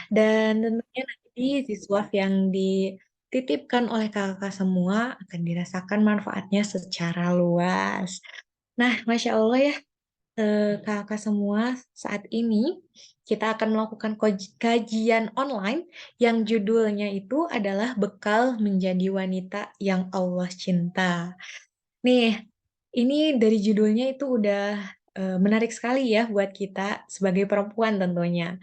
Dan tentunya nanti siswa yang dititipkan oleh kakak semua akan dirasakan manfaatnya secara luas. Nah, Masya Allah ya, kakak semua, saat ini kita akan melakukan kajian online yang judulnya itu adalah Bekal Menjadi Wanita yang Allah Cinta. Nih, ini dari judulnya itu udah menarik sekali ya buat kita sebagai perempuan tentunya.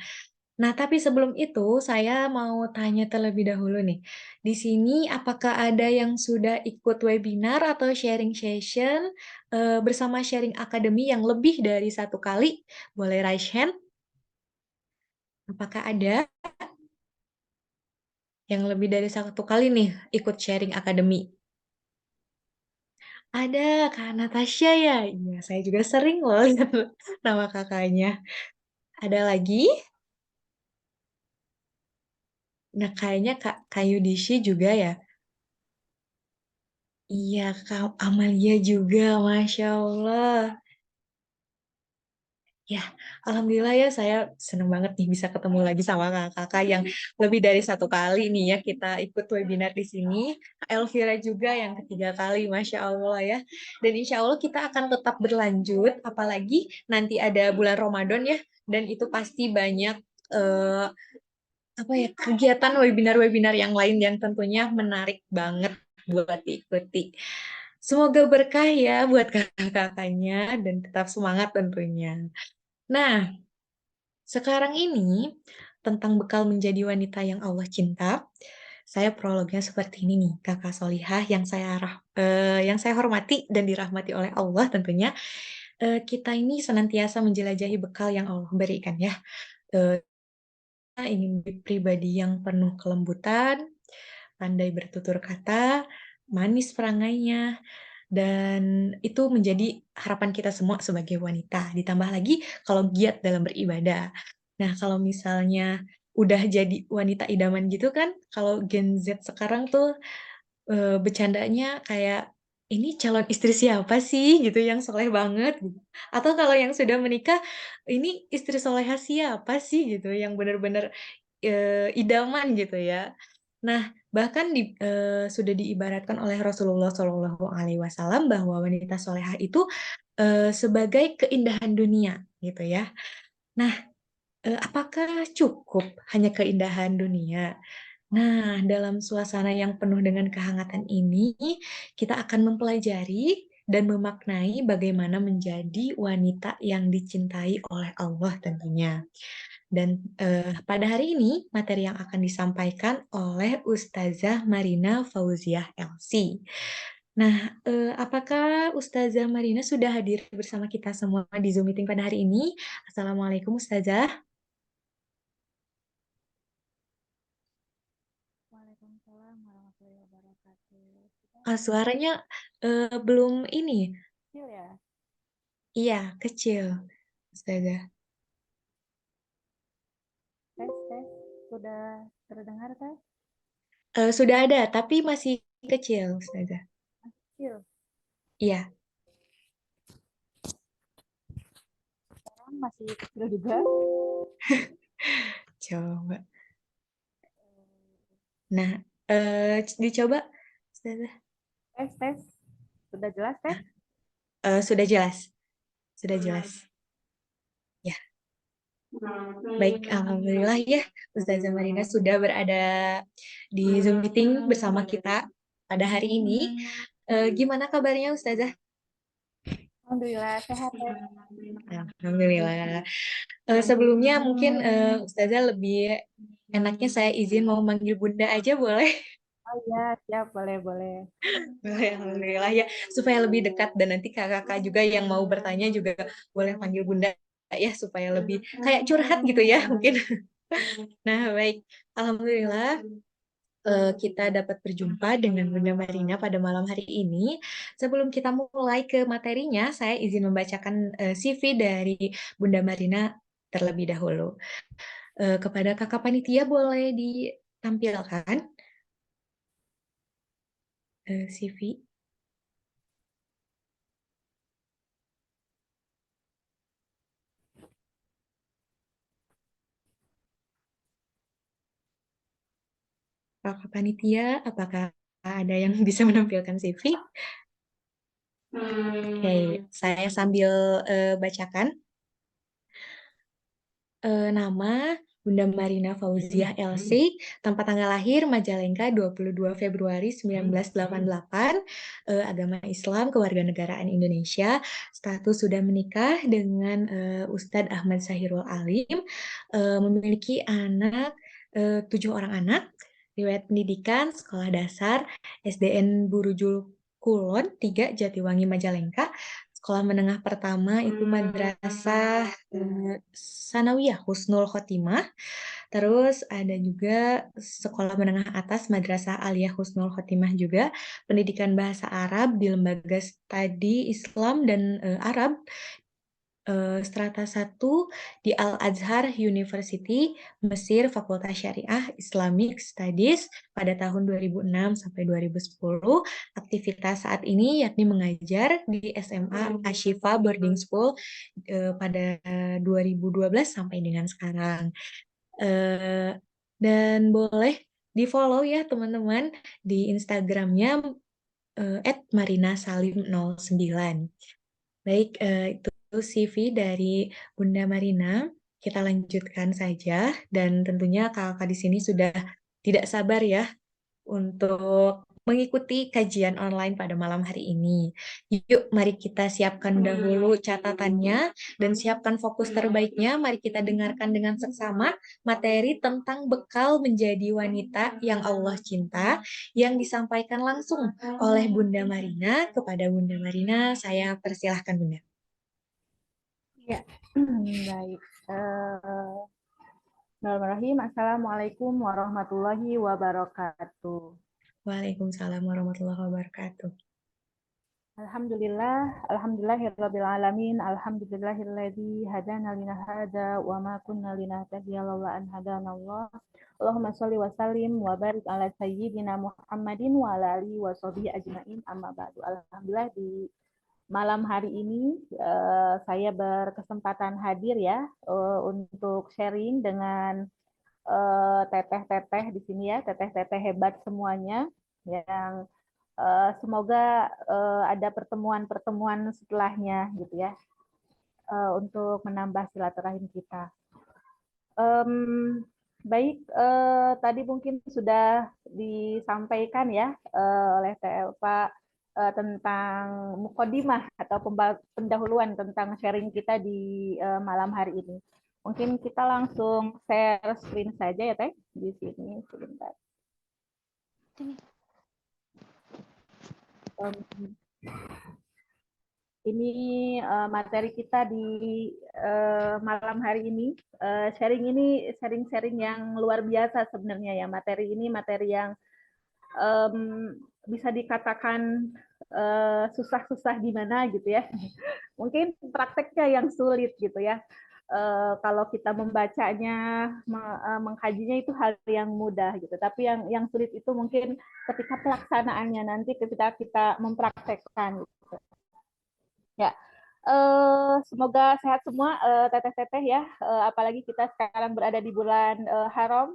Nah, tapi sebelum itu saya mau tanya terlebih dahulu nih. Di sini apakah ada yang sudah ikut webinar atau sharing session bersama Sharing Academy yang lebih dari satu kali? Boleh raise hand? Apakah ada yang lebih dari satu kali nih ikut Sharing Academy? Ada, Kak Natasha ya? Iya, saya juga sering loh lihat nama kakaknya. Ada lagi? Nah, kayaknya Kak Yudishi juga ya. Iya, Kak Amalia juga, Masya Allah. Ya, Alhamdulillah ya saya seneng banget nih bisa ketemu lagi sama kakak-kakak yang lebih dari satu kali nih ya kita ikut webinar di sini. Kak Elvira juga yang ketiga kali, Masya Allah ya. Dan insya Allah kita akan tetap berlanjut, apalagi nanti ada bulan Ramadan ya, dan itu pasti banyak eh, apa ya kegiatan webinar-webinar yang lain yang tentunya menarik banget buat diikuti. Semoga berkah ya buat kakak-kakaknya dan tetap semangat tentunya. Nah, sekarang ini tentang bekal menjadi wanita yang Allah cinta, saya prolognya seperti ini nih, Kakak Solihah yang saya hormati dan dirahmati oleh Allah tentunya. Kita ini senantiasa menjelajahi bekal yang Allah berikan ya. Eh, kita ingin menjadi pribadi yang penuh kelembutan, pandai bertutur kata, manis perangainya, dan itu menjadi harapan kita semua sebagai wanita. Ditambah lagi kalau giat dalam beribadah. Nah, kalau misalnya udah jadi wanita idaman gitu kan, kalau Gen Z sekarang tuh bercandanya kayak ini calon istri siapa sih gitu yang soleh banget gitu. Atau kalau yang sudah menikah, ini istri soleha siapa sih gitu yang benar-benar idaman gitu ya. Nah, bahkan sudah diibaratkan oleh Rasulullah Shallallahu Alaihi Wasallam bahwa wanita solehah itu sebagai keindahan dunia gitu ya. Nah, apakah cukup hanya keindahan dunia? Nah, dalam suasana yang penuh dengan kehangatan ini, kita akan mempelajari dan memaknai bagaimana menjadi wanita yang dicintai oleh Allah tentunya. Dan pada hari ini, materi yang akan disampaikan oleh Ustazah Marina Fauziah LC. Nah, apakah Ustazah Marina sudah hadir bersama kita semua di Zoom meeting pada hari ini? Assalamualaikum Ustazah. Waalaikumsalam warahmatullahi wabarakatuh. Kita Suaranya belum ini. kecil ya? Iya, kecil, Ustazah. Tes, tes. Sudah terdengar kan? Sudah ada, tapi masih kecil, Ustazah. Kecil. Iya, Sekarang masih kecil juga. coba. Nah, dicoba, Ustazah. Tes, tes. Sudah jelas, tes? Sudah jelas, sudah jelas. Ya, baik, Alhamdulillah ya, Ustazah Marina sudah berada di Zoom meeting bersama kita pada hari ini. Gimana kabarnya, Ustazah? Alhamdulillah, sehat, tes. Alhamdulillah. Sebelumnya mungkin Ustazah lebih enaknya saya izin mau manggil Bunda aja boleh? Oh iya, siap. Boleh, boleh. Boleh, Alhamdulillah ya. Supaya lebih dekat dan nanti kakak-kakak juga yang mau bertanya juga boleh panggil Bunda ya supaya lebih kayak curhat gitu ya mungkin. Nah, baik. Alhamdulillah kita dapat berjumpa dengan Bunda Marina pada malam hari ini. Sebelum kita mulai ke materinya, saya izin membacakan CV dari Bunda Marina terlebih dahulu. Kepada kakak panitia boleh ditampilkan CV. Kakak panitia, apakah ada yang bisa menampilkan CV? Oke, saya sambil bacakan. Nama Bunda Marina Fauziah LC, tempat tanggal lahir Majalengka 22 Februari 1988, agama Islam, kewarganegaraan Indonesia, status sudah menikah dengan Ustadz Ahmad Sahirul Alim, memiliki anak 7 orang anak, riwayat pendidikan sekolah dasar SDN Burujul Kulon 3 Jatiwangi Majalengka. Sekolah menengah pertama itu Madrasah Sanawiyah Husnul Khotimah. Terus ada juga sekolah menengah atas Madrasah Aliyah Husnul Khotimah juga. Pendidikan bahasa Arab di Lembaga Studi Islam dan Arab strata 1 di Al-Azhar University, Mesir, Fakultas Syariah Islamic Studies pada tahun 2006 sampai 2010. Aktivitas saat ini yakni mengajar di SMA Ashifa Boarding School pada 2012 sampai dengan sekarang. Dan boleh di-follow ya teman-teman di Instagramnya @marinasalim09. Baik, itu CV dari Bunda Marina. Kita lanjutkan saja dan tentunya kakak di sini sudah tidak sabar ya untuk mengikuti kajian online pada malam hari ini. Yuk, mari kita siapkan dahulu catatannya dan siapkan fokus terbaiknya. Mari kita dengarkan dengan seksama materi tentang bekal menjadi wanita yang Allah cinta yang disampaikan langsung oleh Bunda Marina. Kepada Bunda Marina, saya persilahkan Bunda. Ya, baik. Bismillahirrahmanirrahim. Assalamualaikum warahmatullahi wabarakatuh. Waalaikumsalam warahmatullahi wabarakatuh. Alhamdulillahirabbil alamin. Alhamdulillahilladzi hadana lina hada wa ma kunna linahtadiya laula an hadanallah. Allahumma shalli wa sallim wa barik ala sayyidina Muhammadin wa ala alihi wa sahbihi ajmain. Amma ba'du. Alhamdulillah di malam hari ini saya berkesempatan hadir ya untuk sharing dengan teteh-teteh di sini ya, teteh-teteh hebat semuanya yang semoga ada pertemuan-pertemuan setelahnya gitu ya untuk menambah silaturahim kita. Baik, tadi mungkin sudah disampaikan ya oleh Pak tentang mukhodimah atau pendahuluan tentang sharing kita di malam hari ini. Mungkin kita langsung share screen saja ya Teh di sini sebentar. Ini materi kita di malam hari ini. Sharing-sharing yang luar biasa sebenarnya ya. Materi ini materi yang bisa dikatakan susah-susah gimana gitu ya. Mungkin prakteknya yang sulit gitu ya. Kalau kita membacanya, mengkajinya itu hal yang mudah gitu. Tapi yang sulit itu mungkin ketika pelaksanaannya nanti ketika kita mempraktekkan. Gitu. Ya, semoga sehat semua teteh-teteh ya. Apalagi kita sekarang berada di bulan haram,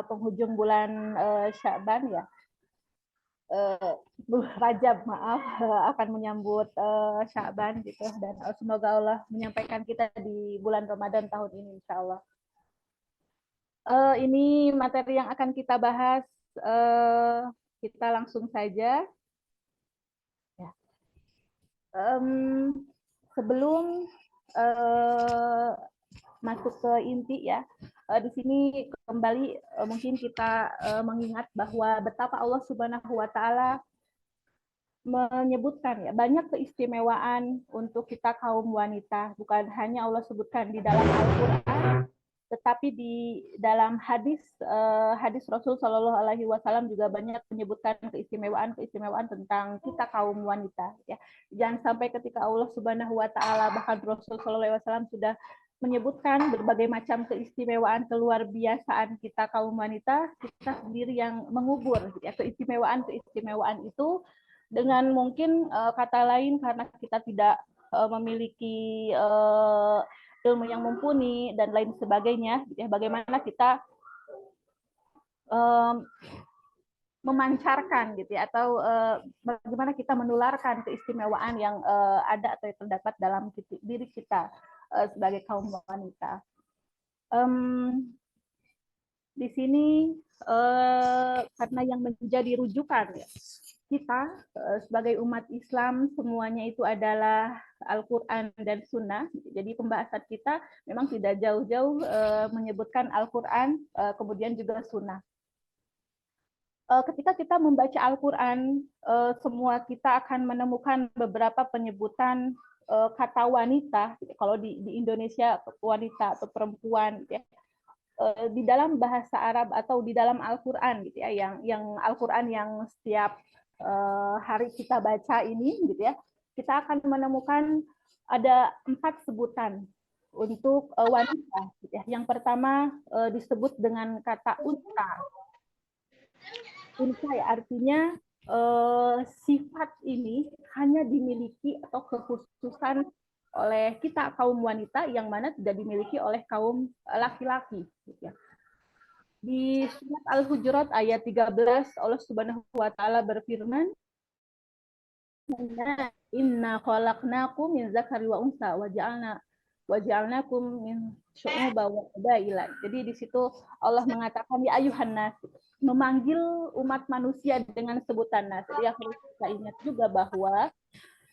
penghujung bulan Sya'ban ya. Rajab maaf akan menyambut Sya'ban gitu dan semoga Allah menyampaikan kita di bulan Ramadan tahun ini insya Allah. Ini materi yang akan kita bahas, kita langsung saja. Ya. Sebelum masuk ke inti ya, di sini kembali mungkin kita mengingat bahwa betapa Allah Subhanahu wa Ta'ala menyebutkan ya banyak keistimewaan untuk kita kaum wanita, bukan hanya Allah sebutkan di dalam Al-Qur'an, tetapi di dalam hadis Rasul Shallallahu Alaihi Wasallam juga banyak menyebutkan keistimewaan tentang kita kaum wanita. Ya, jangan sampai ketika Allah Subhanahu Wa Taala bahkan Rasul Shallallahu Alaihi Wasallam sudah menyebutkan berbagai macam keistimewaan keluar biasaan kita kaum wanita, kita sendiri yang mengubur ya, keistimewaan itu dengan mungkin kata lain karena kita tidak memiliki ilmu yang mumpuni dan lain sebagainya. Ya, bagaimana kita memancarkan gitu ya, atau bagaimana kita menularkan keistimewaan yang ada atau yang terdapat dalam diri kita sebagai kaum wanita. Di sini karena yang menjadi rujukan ya, kita sebagai umat Islam semuanya itu adalah Al-Quran dan Sunnah. Jadi pembahasan kita memang tidak jauh-jauh menyebutkan Al-Quran, kemudian juga Sunnah. Ketika kita membaca Al-Quran, semua kita akan menemukan beberapa penyebutan kata wanita. Kalau di Indonesia wanita atau perempuan, ya, di dalam bahasa Arab atau di dalam Al-Quran, gitu ya, yang Al-Quran yang setiap hari kita baca ini, gitu ya, kita akan menemukan ada 4 sebutan untuk wanita. Gitu ya. Yang pertama disebut dengan kata unta. Unta ya, artinya sifat ini hanya dimiliki atau kekhususan oleh kita kaum wanita yang mana tidak dimiliki oleh kaum laki-laki. Gitu ya. Di surat Al-Hujurat ayat 13 Allah Subhanahu wa taala berfirman, "Inna khalaqnakum min zakari wa unsa wa ja'alnakum min syu'uba wa qabaila." Jadi di situ Allah mengatakan ya ayuhan nas, memanggil umat manusia dengan sebutan nas. Jadi harus kita ingat juga bahwa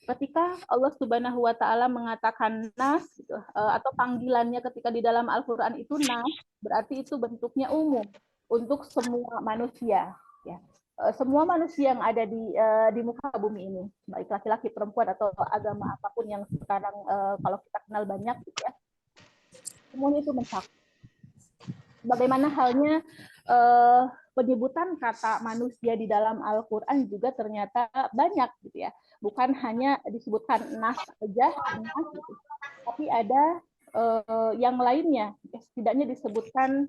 ketika Allah Subhanahu wa taala mengatakan nas gitu, atau panggilannya ketika di dalam Al-Qur'an itu nas, berarti itu bentuknya umum untuk semua manusia ya. Semua manusia yang ada di muka bumi ini, baik laki-laki, perempuan atau agama apapun yang sekarang kalau kita kenal banyak gitu ya. Semuanya itu mencakup. Bagaimana halnya penyebutan kata manusia di dalam Al-Qur'an juga ternyata banyak gitu ya. Bukan hanya disebutkan nas saja, nas, gitu. Tapi ada yang lainnya. Setidaknya disebutkan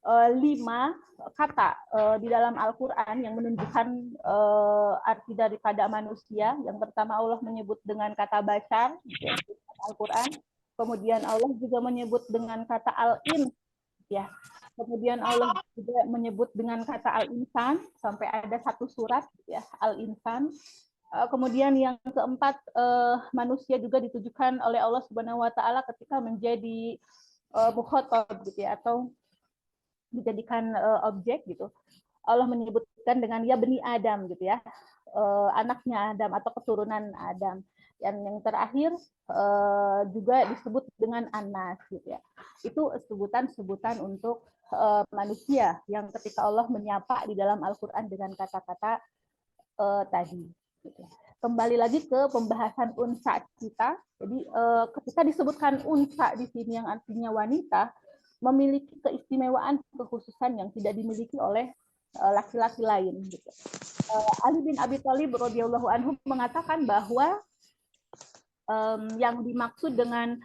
5 kata di dalam Al-Quran yang menunjukkan arti daripada manusia. Yang pertama Allah menyebut dengan kata bashar, Al-Quran. Kemudian Allah juga menyebut dengan kata al-in, ya. Kemudian Allah juga menyebut dengan kata al-insan, sampai ada 1 surat, ya, al-insan. Kemudian yang keempat, manusia juga ditujukan oleh Allah Subhanahu Wa Taala ketika menjadi mukhatab, gitu ya, atau dijadikan objek gitu. Allah menyebutkan dengan ya bani Adam gitu ya, anaknya Adam atau keturunan Adam. Yang terakhir juga disebut dengan Anas gitu ya. Itu sebutan-sebutan untuk manusia yang ketika Allah menyapa di dalam Al-Qur'an dengan kata-kata tadi. Gitu. Kembali lagi ke pembahasan unsa kita. Jadi ketika disebutkan unsa di sini yang artinya wanita, memiliki keistimewaan kekhususan yang tidak dimiliki oleh laki-laki lain. Gitu. Ali bin Abi Thalib radhiyallahu anhu mengatakan bahwa yang dimaksud dengan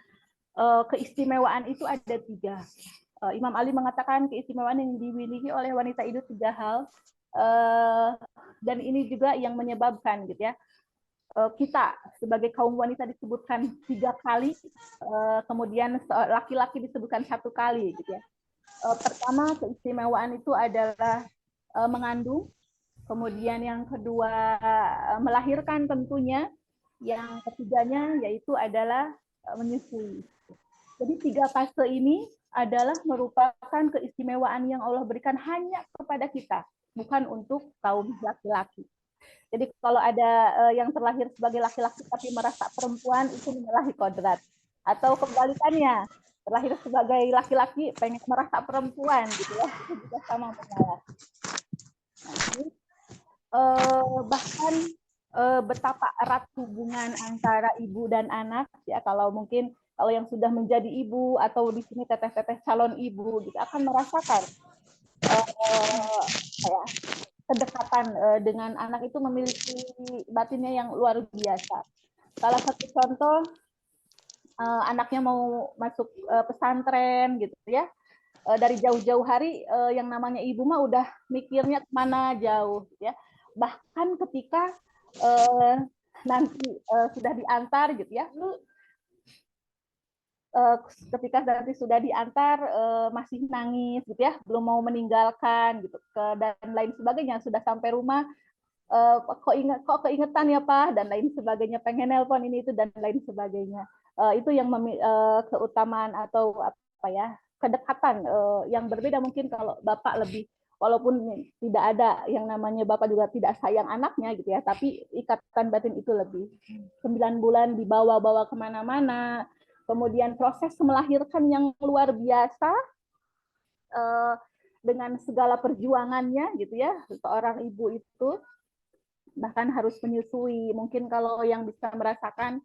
keistimewaan itu ada 3. Imam Ali mengatakan keistimewaan yang dimiliki oleh wanita itu 3 hal, dan ini juga yang menyebabkan gitu ya, kita sebagai kaum wanita disebutkan 3 kali, kemudian laki-laki disebutkan 1 kali gitu ya. Pertama, keistimewaan itu adalah mengandung, kemudian yang kedua melahirkan tentunya, yang ketiganya yaitu adalah menyusui. Jadi 3 fase ini adalah merupakan keistimewaan yang Allah berikan hanya kepada kita, bukan untuk kaum laki-laki. Jadi kalau ada yang terlahir sebagai laki-laki tapi merasa perempuan, itu menyalahi kodrat. Atau kebalikannya, terlahir sebagai laki-laki pengen merasa perempuan gitu ya, itu juga sama menyalahi. Bahkan betapa erat hubungan antara ibu dan anak ya, kalau mungkin kalau yang sudah menjadi ibu atau di sini teteh-teteh calon ibu gitu akan merasakan kedekatan dengan anak itu memiliki batinnya yang luar biasa. Salah satu contoh, anaknya mau masuk pesantren gitu ya, dari jauh-jauh hari yang namanya ibu mah udah mikirnya kemana jauh ya. Bahkan ketika nanti sudah diantar gitu ya, ketika nanti sudah diantar masih nangis gitu ya, belum mau meninggalkan gitu dan lain sebagainya, sudah sampai rumah kok keingetan ya Pak dan lain sebagainya, pengen nelpon ini itu dan lain sebagainya. Itu yang keutamaan atau apa ya, kedekatan yang berbeda mungkin kalau Bapak lebih, walaupun tidak ada yang namanya Bapak juga tidak sayang anaknya gitu ya, tapi ikatan batin itu lebih. 9 bulan dibawa-bawa kemana-mana, kemudian proses melahirkan yang luar biasa dengan segala perjuangannya gitu ya, seorang ibu itu bahkan harus menyusui. Mungkin kalau yang bisa merasakan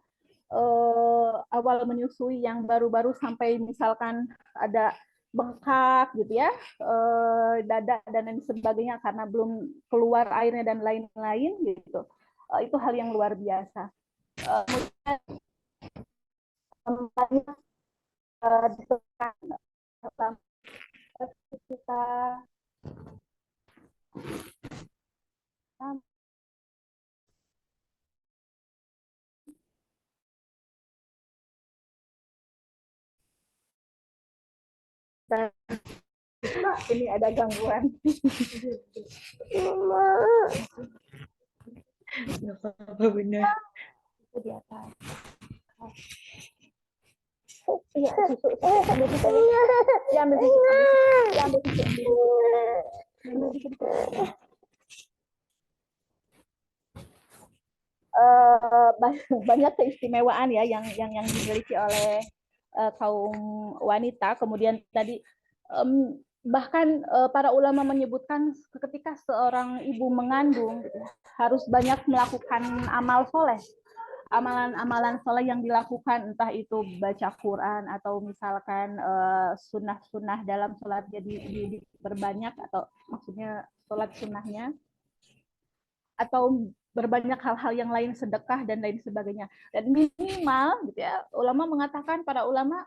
awal menyusui yang baru-baru sampai misalkan ada bengkak gitu ya, dada dan lain sebagainya karena belum keluar airnya dan lain-lain gitu. Itu hal yang luar biasa. Kita ini ada gangguan. Nggak apa-apa, benar. Itu di atas. Iya, susu. Ambil susu. Ya, ambil susu. Ya, ambil susu. Banyak keistimewaan ya yang dimiliki oleh kaum wanita. Kemudian tadi bahkan para ulama menyebutkan ketika seorang ibu mengandung gitu, harus banyak melakukan amal soleh, amalan-amalan soleh yang dilakukan, entah itu baca Quran atau misalkan sunnah-sunnah dalam sholat, jadi berbanyak, atau maksudnya sholat sunnahnya, atau berbanyak hal-hal yang lain, sedekah dan lain sebagainya. Dan minimal gitu ya, ulama mengatakan, para ulama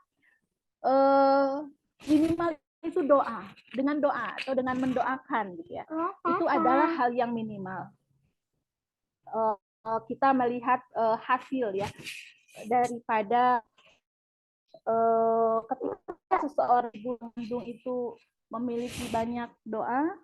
minimal itu doa, dengan doa atau dengan mendoakan gitu ya. Itu adalah hal yang minimal. Kita melihat hasil ya daripada ketika seseorang ibu mengandung itu memiliki banyak doa,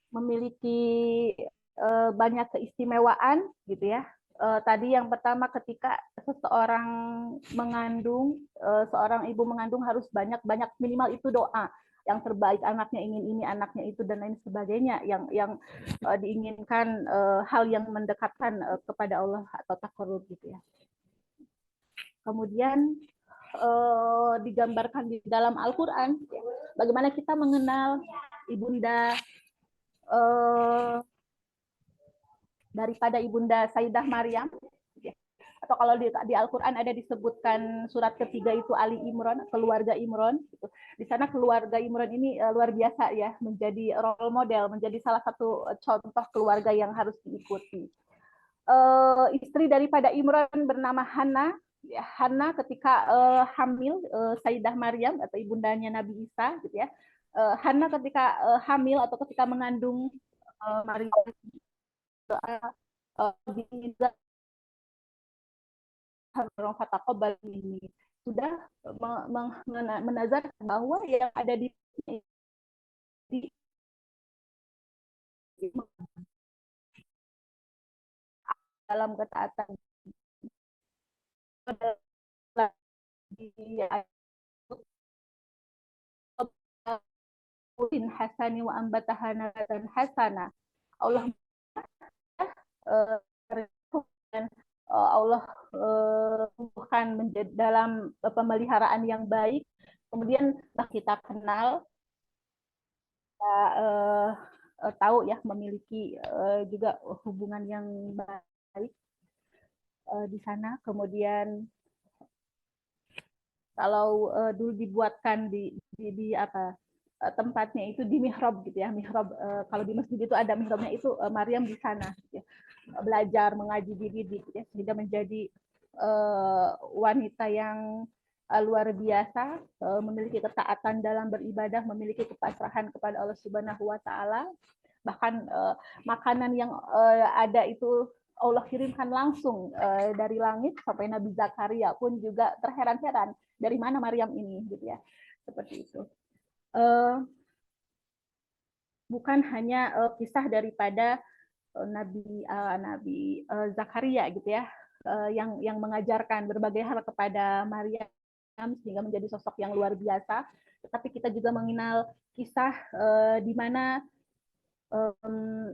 memiliki banyak keistimewaan gitu ya. Tadi yang pertama, ketika seseorang mengandung, seorang ibu mengandung harus banyak minimal itu doa yang terbaik, anaknya ingin ini, anaknya itu dan lain sebagainya, yang diinginkan, hal yang mendekatkan kepada Allah atau takarrub gitu ya. Kemudian digambarkan di dalam Al-Quran bagaimana kita mengenal ibunda daripada ibunda Sayyidah Maryam, atau kalau di Al-Quran ada disebutkan surat ketiga itu Ali Imran, keluarga Imran. Di sana keluarga Imran ini luar biasa ya, menjadi role model, menjadi salah satu contoh keluarga yang harus diikuti. Istri daripada Imran bernama Hana. Ya, Hana ketika hamil Sayyidah Maryam atau ibundanya Nabi Isa gitu ya. Hana ketika hamil atau ketika mengandung Maryam, ini sudah menazar bahwa yang ada di dalam ketaatan hasani wa ambatahana dan hasana. Allah Allah tumbuhkan menjadi dalam pemeliharaan yang baik. Kemudian kita kenal, kita tahu ya, memiliki juga hubungan yang baik di sana. Kemudian kalau dulu dibuatkan di apa tempatnya itu di mihrab gitu ya, mihrab, kalau di masjid itu ada mihrabnya, itu Maryam di sana gitu ya, belajar mengaji, dididik gitu ya, sehingga menjadi wanita yang luar biasa, memiliki ketaatan dalam beribadah, memiliki kepasrahan kepada Allah Subhanahu wa taala. Bahkan makanan yang ada itu Allah kirimkan langsung dari langit, sampai Nabi Zakaria pun juga terheran-heran dari mana Maryam ini, gitu ya, seperti itu. Bukan hanya kisah daripada Nabi Zakaria, gitu ya, yang mengajarkan berbagai hal kepada Maryam sehingga menjadi sosok yang luar biasa, tetapi kita juga mengenal kisah di mana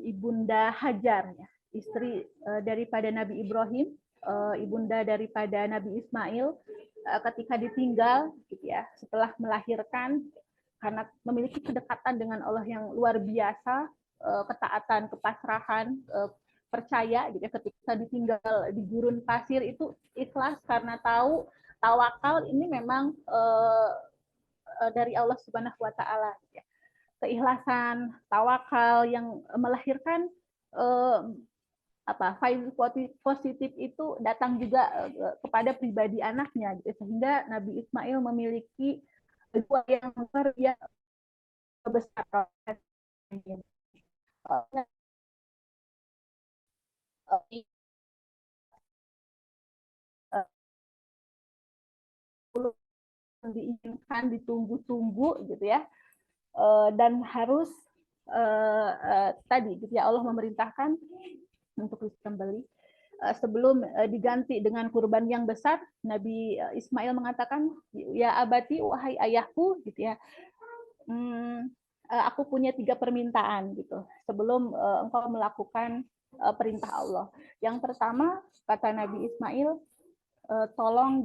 Ibunda Hajar, ya, istri daripada Nabi Ibrahim, ibunda daripada Nabi Ismail, ketika ditinggal, gitu ya, setelah melahirkan, karena memiliki kedekatan dengan Allah yang luar biasa, ketaatan, kepasrahan, percaya, gitu ya, ketika ditinggal di gurun pasir itu ikhlas karena tahu tawakal ini memang dari Allah Subhanahu wa taala, gitu ya. Keikhlasan, tawakal yang melahirkan vibe positif itu datang juga kepada pribadi anaknya, gitu. Sehingga Nabi Ismail memiliki dua yang luar biasa besar. Diinginkan, ditunggu-tunggu, gitu ya, dan harus tadi, gitu ya, Allah memerintahkan untuk disembelih. Sebelum diganti dengan kurban yang besar, Nabi Ismail mengatakan, ya abati, wahai ayahku, gitu ya, aku punya 3 permintaan, gitu, sebelum engkau melakukan perintah Allah. Yang pertama, kata Nabi Ismail, tolong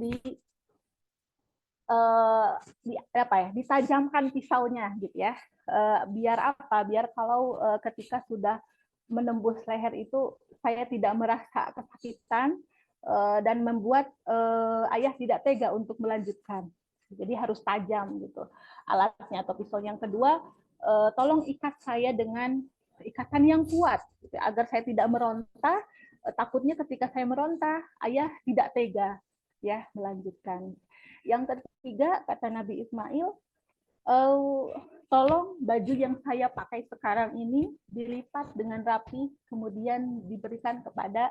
ditajamkan pisaunya, gitu ya, biar apa? Biar kalau ketika sudah menembus leher itu saya tidak merasa kesakitan dan membuat ayah tidak tega untuk melanjutkan. Jadi harus tajam, gitu, alatnya atau pisau. Yang kedua, tolong ikat saya dengan ikatan yang kuat, gitu, agar saya tidak meronta. Takutnya ketika saya meronta, ayah tidak tega, ya, melanjutkan. Yang ketiga, kata Nabi Ismail, tolong baju yang saya pakai sekarang ini dilipat dengan rapi, kemudian diberikan kepada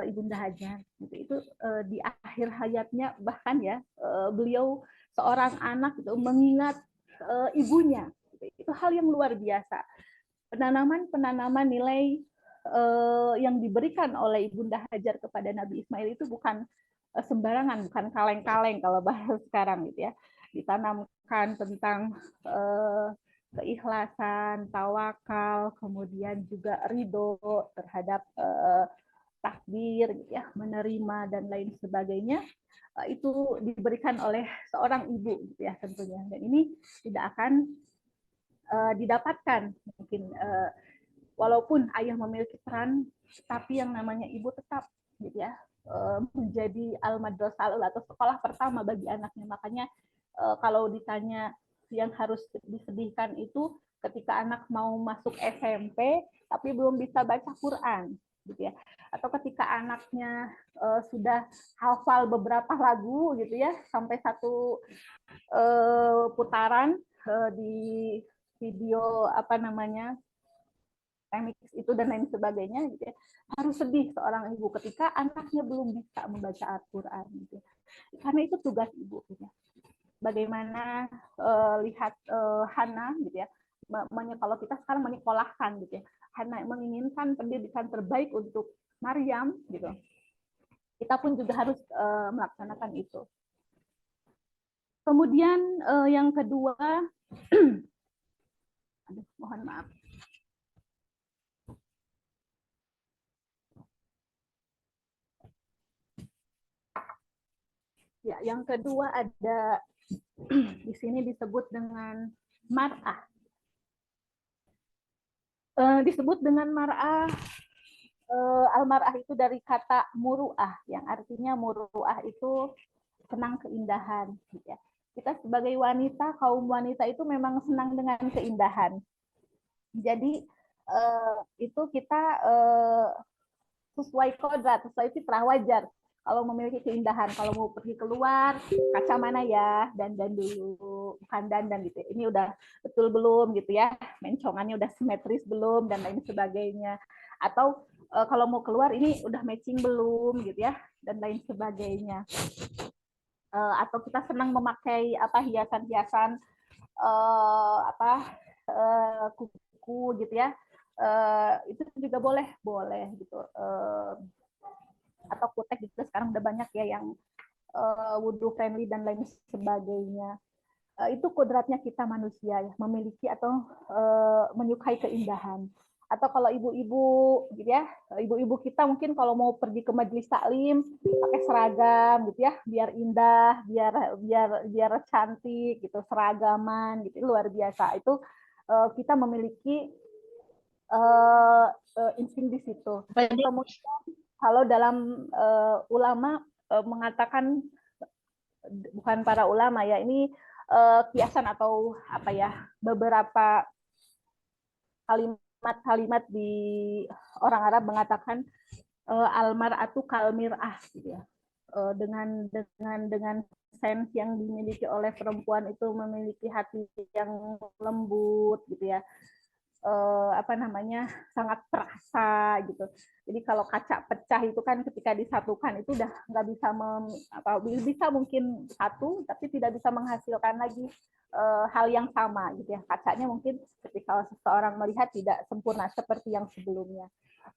Ibunda Hajar. Itu di akhir hayatnya, bahkan ya, beliau seorang anak itu mengingat ibunya. Itu hal yang luar biasa. Penanaman nilai yang diberikan oleh Ibunda Hajar kepada Nabi Ismail itu bukan sembarangan, bukan kaleng-kaleng kalau bahasa sekarang, gitu ya. Ditanamkan tentang keikhlasan, tawakal, kemudian juga ridho terhadap takdir, gitu ya, menerima dan lain sebagainya. Itu diberikan oleh seorang ibu, gitu ya, tentunya. Dan ini tidak akan didapatkan mungkin walaupun ayah memiliki peran, tapi yang namanya ibu tetap, gitu ya, menjadi al-madrasah atau sekolah pertama bagi anaknya. Makanya kalau ditanya yang harus disedihkan itu ketika anak mau masuk SMP tapi belum bisa baca Quran, gitu ya, atau ketika anaknya sudah hafal beberapa lagu, gitu ya, sampai satu putaran di video remix itu dan lain sebagainya, gitu ya. Harus sedih seorang ibu ketika anaknya belum bisa membaca Al-Quran, gitu ya. Karena itu tugas ibu, gitu ya. Bagaimana lihat Hana, gitu ya, kalau kita sekarang menyekolahkan, gitu ya, Hana menginginkan pendidikan terbaik untuk Maryam, gitu. Kita pun juga harus melaksanakan itu. Kemudian yang kedua, mohon maaf. Ya, yang kedua ada di sini disebut dengan mar'ah. Disebut dengan mar'ah, al-mar'ah itu dari kata muru'ah, yang artinya muru'ah itu senang keindahan. Ya. Kita sebagai wanita, kaum wanita itu memang senang dengan keindahan. Jadi itu kita sesuai kodrat, sesuai fitrah, wajar kalau memiliki keindahan, kalau mau pergi keluar, kaca mana ya, dandan dulu, bukan dandan gitu. Ini udah betul belum gitu ya, mencongannya udah simetris belum dan lain sebagainya. Atau kalau mau keluar ini udah matching belum gitu ya, dan lain sebagainya. Atau kita senang memakai apa hiasan-hiasan apa kuku gitu ya, itu juga boleh boleh gitu, atau kutek gitu sekarang udah banyak ya yang wudhu friendly dan lain sebagainya. Itu kodratnya kita manusia ya, memiliki atau menyukai keindahan. Atau kalau ibu-ibu gitu ya, ibu-ibu kita mungkin kalau mau pergi ke majelis taklim pakai seragam gitu ya, biar indah, biar cantik gitu, seragaman gitu, luar biasa. Itu kita memiliki insting di situ. Kemudian kalau dalam ulama mengatakan, bukan para ulama ya, ini kiasan atau apa ya, beberapa kalimat-kalimat di orang Arab mengatakan almar'atu kalmir'ah gitu ya. Dengan sense yang dimiliki oleh perempuan itu memiliki hati yang lembut gitu ya, apa namanya, sangat terasa gitu. Jadi kalau kaca pecah itu kan ketika disatukan itu udah nggak bisa bisa mungkin satu tapi tidak bisa menghasilkan lagi hal yang sama gitu ya. Kacanya mungkin ketika seseorang melihat tidak sempurna seperti yang sebelumnya.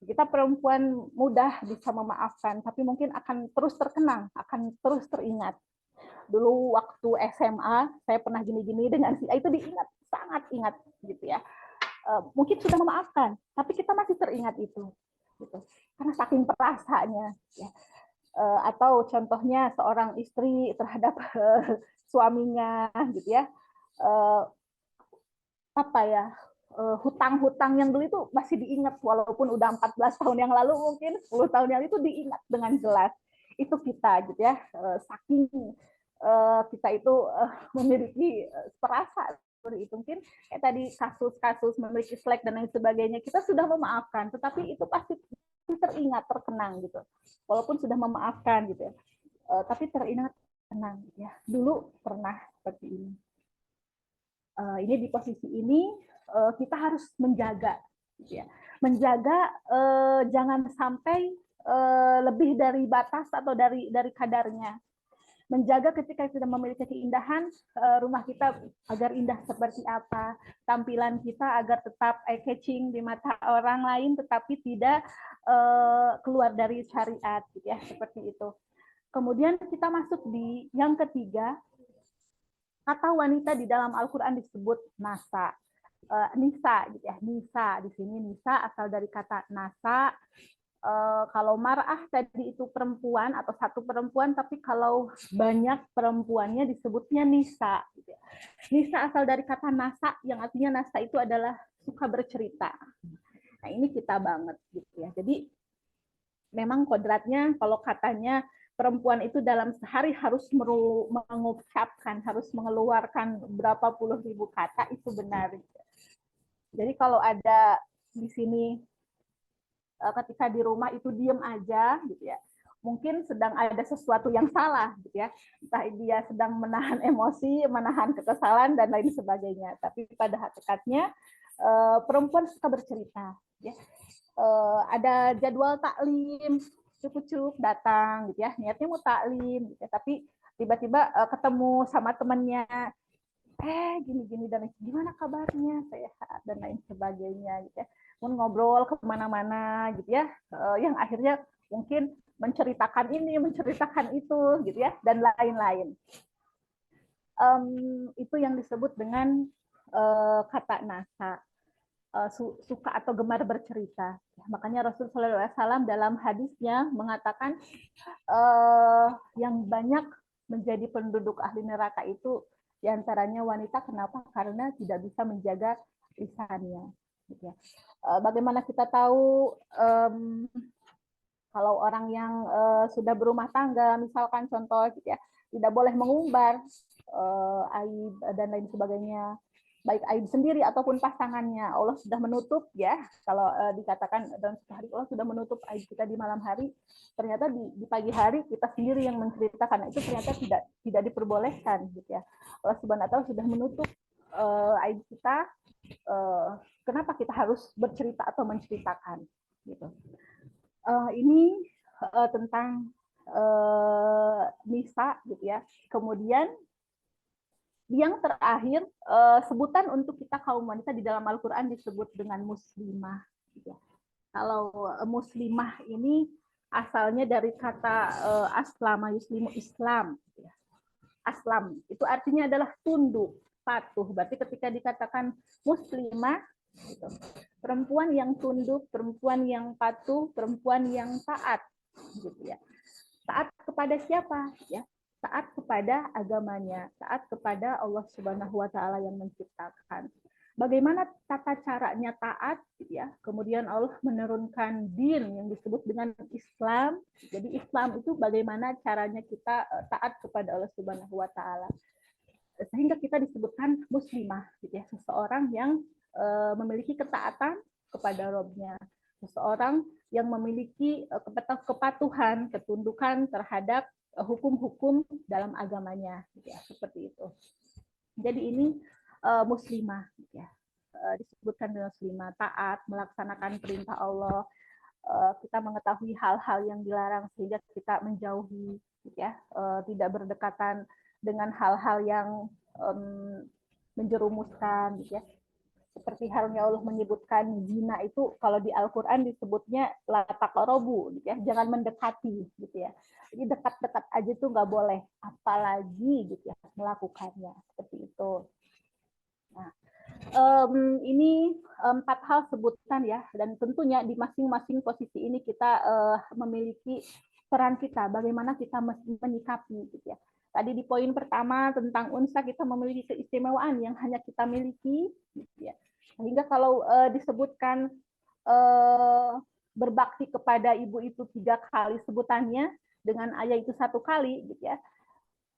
Kita perempuan mudah bisa memaafkan, tapi mungkin akan terus terkenang, akan terus teringat. Dulu waktu SMA saya pernah gini-gini dengan si A, itu diingat, sangat ingat gitu ya. Mungkin sudah memaafkan, tapi kita masih teringat itu, gitu. Karena saking perasanya. Ya. Atau contohnya seorang istri terhadap suaminya, gitu ya. Apa ya? Hutang-hutang yang dulu itu masih diingat, walaupun udah 14 tahun yang lalu, mungkin 10 tahun yang itu diingat dengan jelas. Itu kita, gitu ya. Saking kita itu memiliki perasaan seperti itu. Mungkin kayak tadi kasus-kasus memiliki Slack dan lain sebagainya, kita sudah memaafkan, tetapi itu pasti teringat, terkenang gitu. Walaupun sudah memaafkan gitu ya, tapi teringat, tenang ya. Dulu pernah seperti ini. Ini di posisi ini kita harus menjaga, gitu ya. Menjaga jangan sampai lebih dari batas atau dari kadarnya. Menjaga ketika kita memiliki keindahan, rumah kita agar indah seperti apa, tampilan kita agar tetap eye-catching di mata orang lain, tetapi tidak keluar dari syariat, gitu ya, seperti itu. Kemudian kita masuk di yang ketiga, kata wanita di dalam Al-Quran disebut nasa, nisa, gitu ya, nisa di sini nisa asal dari kata nasa. Kalau mar'ah tadi itu perempuan atau satu perempuan, tapi kalau banyak perempuannya disebutnya nisa. Nisa asal dari kata nasa, yang artinya nasa itu adalah suka bercerita. Nah ini kita banget gitu ya. Jadi memang kodratnya kalau katanya perempuan itu dalam sehari harus mengucapkan, harus mengeluarkan berapa puluh ribu kata, itu benar. Jadi kalau ada di sini ketika di rumah itu diem aja gitu ya, mungkin sedang ada sesuatu yang salah gitu ya, entah dia sedang menahan emosi, menahan kekesalan dan lain sebagainya. Tapi pada hakikatnya perempuan suka bercerita ya. Ada jadwal taklim, cukup datang gitu ya, niatnya mau taklim gitu ya, tapi tiba-tiba ketemu sama temannya, gini-gini dan gimana kabarnya, sehat dan lain sebagainya gitu ya. Ngobrol kemana-mana gitu ya, yang akhirnya mungkin menceritakan ini, menceritakan itu gitu ya, dan lain-lain. Itu yang disebut dengan kata nasa, suka atau gemar bercerita. Makanya Rasulullah SAW dalam hadisnya mengatakan yang banyak menjadi penduduk ahli neraka itu diantaranya wanita. Kenapa? Karena tidak bisa menjaga lisannya. Bagaimana kita tahu kalau orang yang sudah berumah tangga, misalkan contoh gitu ya, tidak boleh mengumbar aib dan lain sebagainya. baik Aid sendiri ataupun pasangannya. Allah sudah menutup ya, kalau dikatakan dalam satu hari Allah sudah menutup Aid kita di malam hari, ternyata di pagi hari kita sendiri yang menceritakan. Nah, itu ternyata tidak diperbolehkan gitu ya. Allah Subhanahu wa taala sudah menutup Aid kita, kenapa kita harus bercerita atau menceritakan gitu. Ini tentang Nisa gitu ya. Kemudian yang terakhir, sebutan untuk kita kaum wanita di dalam Al-Quran disebut dengan muslimah. Kalau muslimah ini asalnya dari kata aslama yuslimu Islam. Aslam itu artinya adalah tunduk, patuh. Berarti ketika dikatakan muslimah, gitu, perempuan yang tunduk, perempuan yang patuh, perempuan yang taat, gitu ya. Taat kepada siapa? Ya, taat kepada agamanya, taat kepada Allah Subhanahu wa taala yang menciptakan. Bagaimana tata caranya taat ya? Kemudian Allah menurunkan din yang disebut dengan Islam. Jadi Islam itu bagaimana caranya kita taat kepada Allah Subhanahu wa taala. Sehingga kita disebutkan muslimah gitu ya, seseorang yang memiliki ketaatan kepada Rabb-nya. Seseorang yang memiliki kepatuhan, ketundukan terhadap hukum-hukum dalam agamanya, ya, seperti itu. Jadi ini muslimah, ya, disebutkan dengan muslimah, taat, melaksanakan perintah Allah, kita mengetahui hal-hal yang dilarang sehingga kita menjauhi, ya, tidak berdekatan dengan hal-hal yang menjerumuskan, ya. Seperti halnya Allah menyebutkan zina itu kalau di Al-Quran disebutnya la taqrabu, gitu ya, jangan mendekati, gitu ya. Jadi dekat-dekat aja tuh nggak boleh, apalagi gitu ya melakukannya seperti itu. Nah, ini 4 hal sebutan ya, dan tentunya di masing-masing posisi ini kita memiliki peran kita, bagaimana kita menyikapi, gitu ya. Tadi di poin pertama tentang unsa kita memiliki keistimewaan yang hanya kita miliki, gitu ya. Sehingga kalau disebutkan berbakti kepada ibu itu 3 kali sebutannya, dengan ayah itu 1 kali, gitu ya.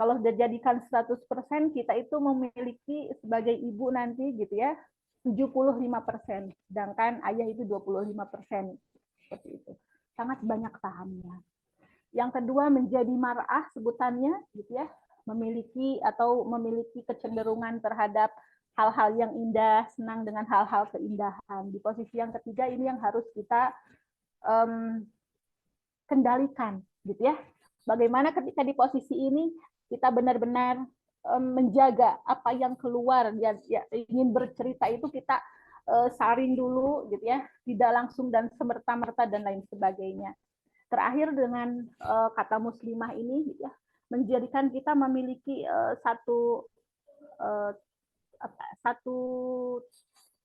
Kalau dijadikan 100%, kita itu memiliki sebagai ibu nanti, gitu ya, 75%, sedangkan ayah itu 25%, seperti itu. Sangat banyak sahamnya. Yang kedua menjadi mar'ah sebutannya, gitu ya, memiliki kecenderungan terhadap hal-hal yang indah, senang dengan hal-hal keindahan. Di posisi yang ketiga ini yang harus kita kendalikan, gitu ya. Bagaimana ketika di posisi ini kita benar-benar menjaga apa yang keluar, ya, ingin bercerita itu kita saring dulu, gitu ya, tidak langsung dan semerta-merta dan lain sebagainya. Terakhir dengan kata muslimah ini ya, menjadikan kita memiliki satu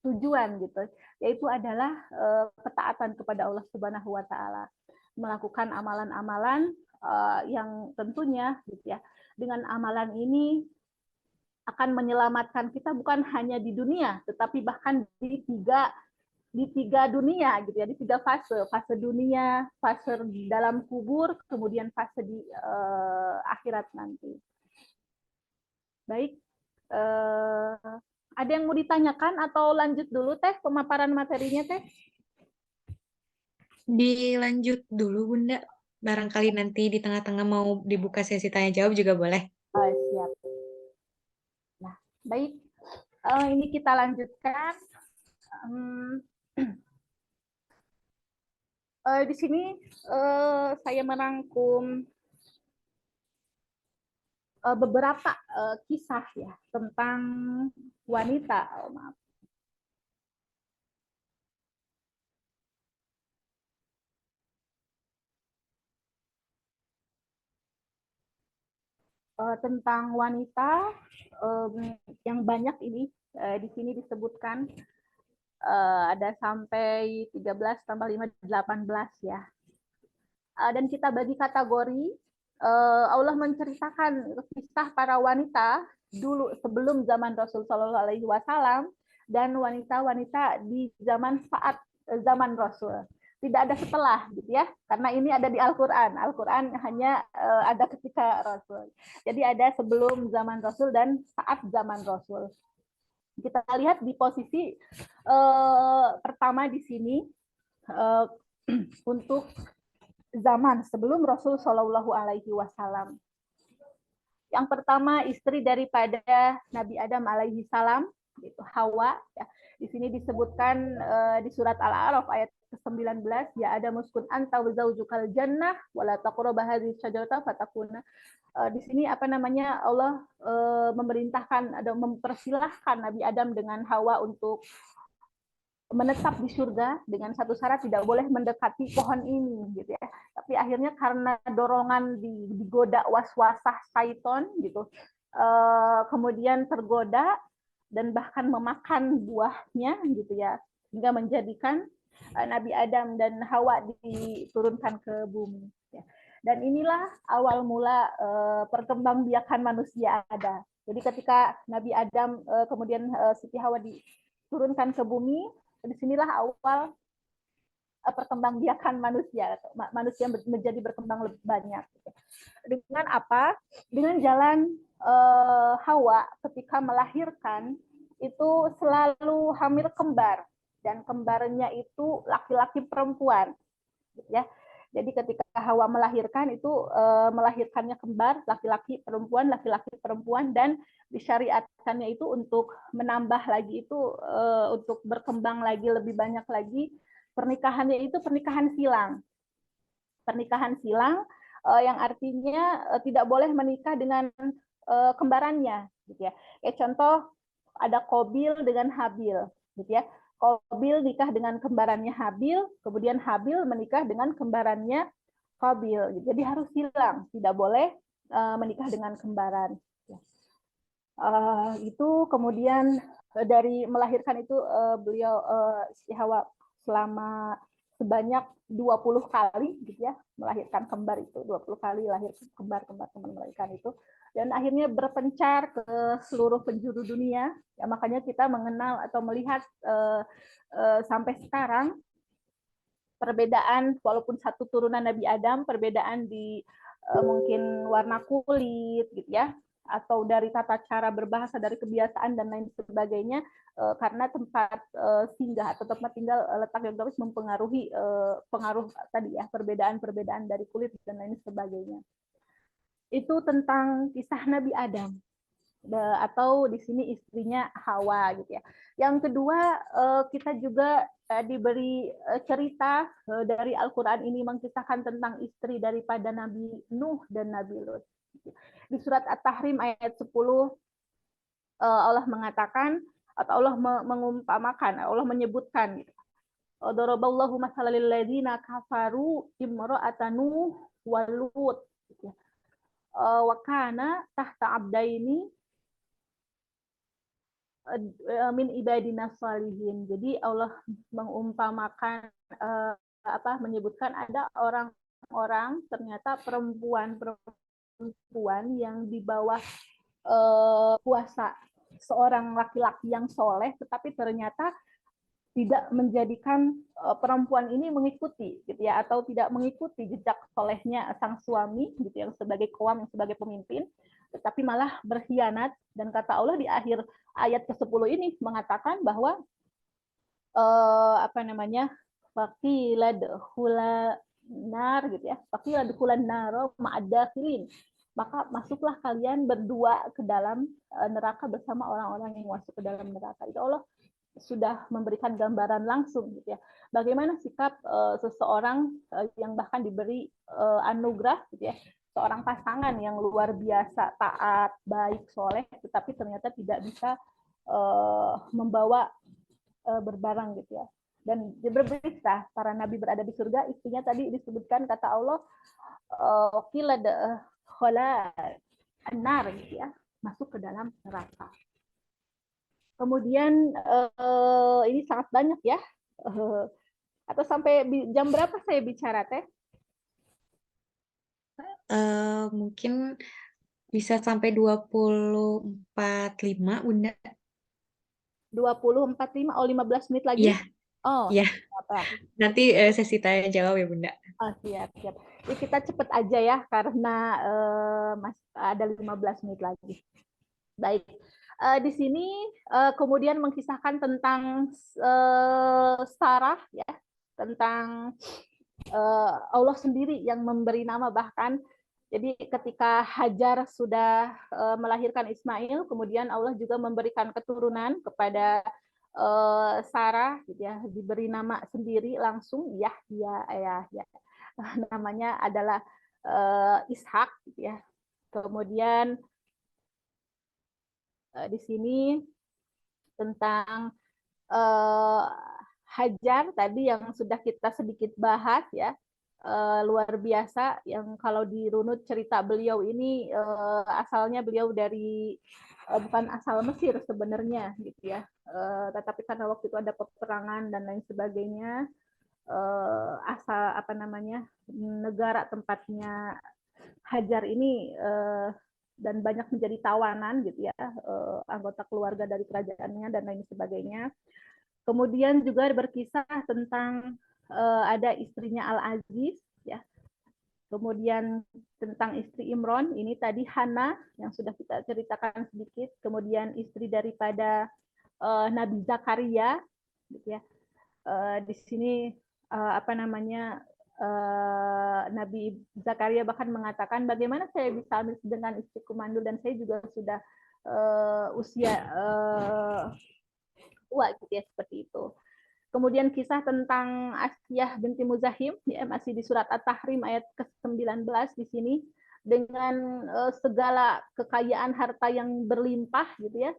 tujuan gitu, yaitu adalah ketaatan kepada Allah Subhanahu wa taala, melakukan amalan-amalan yang tentunya gitu ya, dengan amalan ini akan menyelamatkan kita bukan hanya di dunia tetapi bahkan di tiga dunia gitu ya, di 3 fase dunia, fase dalam kubur, kemudian fase di akhirat nanti. Baik, ada yang mau ditanyakan atau lanjut dulu Teh pemaparan materinya Teh? Dilanjut dulu Bunda, barangkali nanti di tengah-tengah mau dibuka sesi tanya jawab juga boleh. Siap. Nah, baik, ini kita lanjutkan. Di sini saya merangkum beberapa kisah ya tentang wanita. Maaf. Tentang wanita yang banyak ini di sini disebutkan ada sampai 13 tambah 5 18 ya. Dan kita bagi kategori, Allah menceritakan kisah para wanita dulu sebelum zaman Rasul Shallallahu Alaihi Wasallam dan wanita-wanita di saat zaman Rasul. Tidak ada setelah, gitu ya, karena ini ada di Al-Quran. Al-Quran hanya ada ketika Rasul. Jadi ada sebelum zaman Rasul dan saat zaman Rasul. Kita lihat di posisi pertama di sini untuk zaman sebelum Rasul Shallallahu Alaihi Wasallam. Yang pertama istri daripada Nabi Adam alaihi salam, itu Hawa. Ya. Di sini disebutkan di surat Al-A'raf ayat ke-19, ya Adam uskun anta wa zaujukal jannah wala taqrabu hadhihi syajarata fatakuna. Di sini apa namanya Allah memerintahkan atau mempersilahkan Nabi Adam dengan Hawa untuk menetap di surga dengan satu syarat, tidak boleh mendekati pohon ini gitu ya. Tapi akhirnya karena dorongan digoda waswasah syaiton gitu, kemudian tergoda dan bahkan memakan buahnya gitu ya, hingga menjadikan Nabi Adam dan Hawa diturunkan ke bumi ya. Dan inilah awal mula perkembangbiakan manusia ada. Jadi ketika Nabi Adam kemudian Siti Hawa diturunkan ke bumi, disinilah awal perkembangbiakan manusia menjadi berkembang lebih banyak. Dengan apa? Dengan jalan Hawa ketika melahirkan itu selalu hamil kembar, dan kembarnya itu laki-laki perempuan, ya. Jadi ketika Hawa melahirkan itu melahirkannya kembar, laki-laki perempuan, dan disyariatkannya itu untuk menambah lagi itu untuk berkembang lagi lebih banyak lagi, pernikahannya itu pernikahan silang. Pernikahan silang yang artinya tidak boleh menikah dengan kembarannya gitu ya. Kayak contoh ada Qabil dengan Habil gitu ya. Qabil nikah dengan kembarannya Habil, kemudian Habil menikah dengan kembarannya Qabil. Jadi harus silang, tidak boleh menikah dengan kembaran. Itu kemudian dari melahirkan itu beliau si Hawa selama sebanyak 20 kali gitu ya, melahirkan kembar itu 20 kali lahir kembar melahirkan itu, dan akhirnya berpencar ke seluruh penjuru dunia ya. Makanya kita mengenal atau melihat sampai sekarang perbedaan, walaupun satu turunan Nabi Adam, perbedaan di mungkin warna kulit gitu ya, atau dari tata cara berbahasa, dari kebiasaan dan lain sebagainya, karena tempat singgah atau tempat tinggal letak geografis mempengaruhi pengaruh tadi ya, perbedaan-perbedaan dari kulit dan lain sebagainya. Itu tentang kisah Nabi Adam, atau di sini istrinya Hawa gitu ya. Yang kedua, kita juga diberi cerita dari Al-Quran ini mengisahkan tentang istri daripada Nabi Nuh dan Nabi Lut. Di surat At-Tahrim ayat 10 Allah mengatakan, atau Allah mengumpamakan, Allah menyebutkan gitu. Daraballahu masalan lil ladzina kafaru imra'atan Nuh wa Lut gitu. Wa kana tahta abdaini min ibadina shalihin. Jadi Allah mengumpamakan menyebutkan ada orang-orang, ternyata perempuan yang di bawah kuasa seorang laki-laki yang soleh, tetapi ternyata tidak menjadikan perempuan ini mengikuti gitu ya, atau tidak mengikuti jejak solehnya sang suami gitu, yang sebagai qawam, yang sebagai pemimpin, tetapi malah berkhianat. Dan kata Allah di akhir ayat ke-10 ini mengatakan bahwa faqila dkhula nar gitu ya, faqila dkhulan nar ma'ad-dakhilin, maka masuklah kalian berdua ke dalam neraka bersama orang-orang yang masuk ke dalam neraka. Itu Allah sudah memberikan gambaran langsung gitu ya, bagaimana sikap seseorang yang bahkan diberi anugerah gitu ya, seorang pasangan yang luar biasa taat, baik, soleh, tetapi ternyata tidak bisa membawa berbarang gitu ya. Dan berberita para nabi berada di surga, istrinya tadi disebutkan kata Allah qila dakhala an-nar gitu ya, masuk ke dalam neraka. Kemudian ini sangat banyak ya. Atau sampai jam berapa saya bicara teh? Mungkin bisa sampai 20.45 Bunda. 20.45, 15 menit lagi? Iya. Oh, Iya. apa? Nanti sesi tanya jawab ya Bunda. Oh, siap. Jadi kita cepet aja ya, karena masih ada 15 menit lagi. Baik. Di sini kemudian mengisahkan tentang Sarah, ya, tentang Allah sendiri yang memberi nama. Bahkan jadi ketika Hajar sudah melahirkan Ismail, kemudian Allah juga memberikan keturunan kepada Sarah, gitu ya, diberi nama sendiri langsung Yahya, ya, namanya adalah Ishak, gitu ya. Kemudian di sini tentang uh, Hajar tadi yang sudah kita sedikit bahas, ya, luar biasa, yang kalau dirunut cerita beliau ini asalnya beliau dari bukan asal Mesir sebenarnya, gitu ya, tetapi karena waktu itu ada peperangan dan lain sebagainya, asal apa namanya negara tempatnya Hajar ini dan banyak menjadi tawanan, gitu ya, anggota keluarga dari kerajaannya dan lain sebagainya. Kemudian juga berkisah tentang ada istrinya Al-Aziz, ya. Kemudian tentang istri Imron, ini tadi Hana yang sudah kita ceritakan sedikit. Kemudian istri daripada Nabi Zakaria, gitu ya. Di sini apa namanya Nabi Zakaria bahkan mengatakan, bagaimana saya bisa hamil dengan istriku mandul dan saya juga sudah usia tua, gitu ya, seperti itu. Kemudian kisah tentang Asiyah binti Muzahim, ya, masih di surat At-Tahrim ayat ke-19 di sini, dengan segala kekayaan harta yang berlimpah, gitu ya,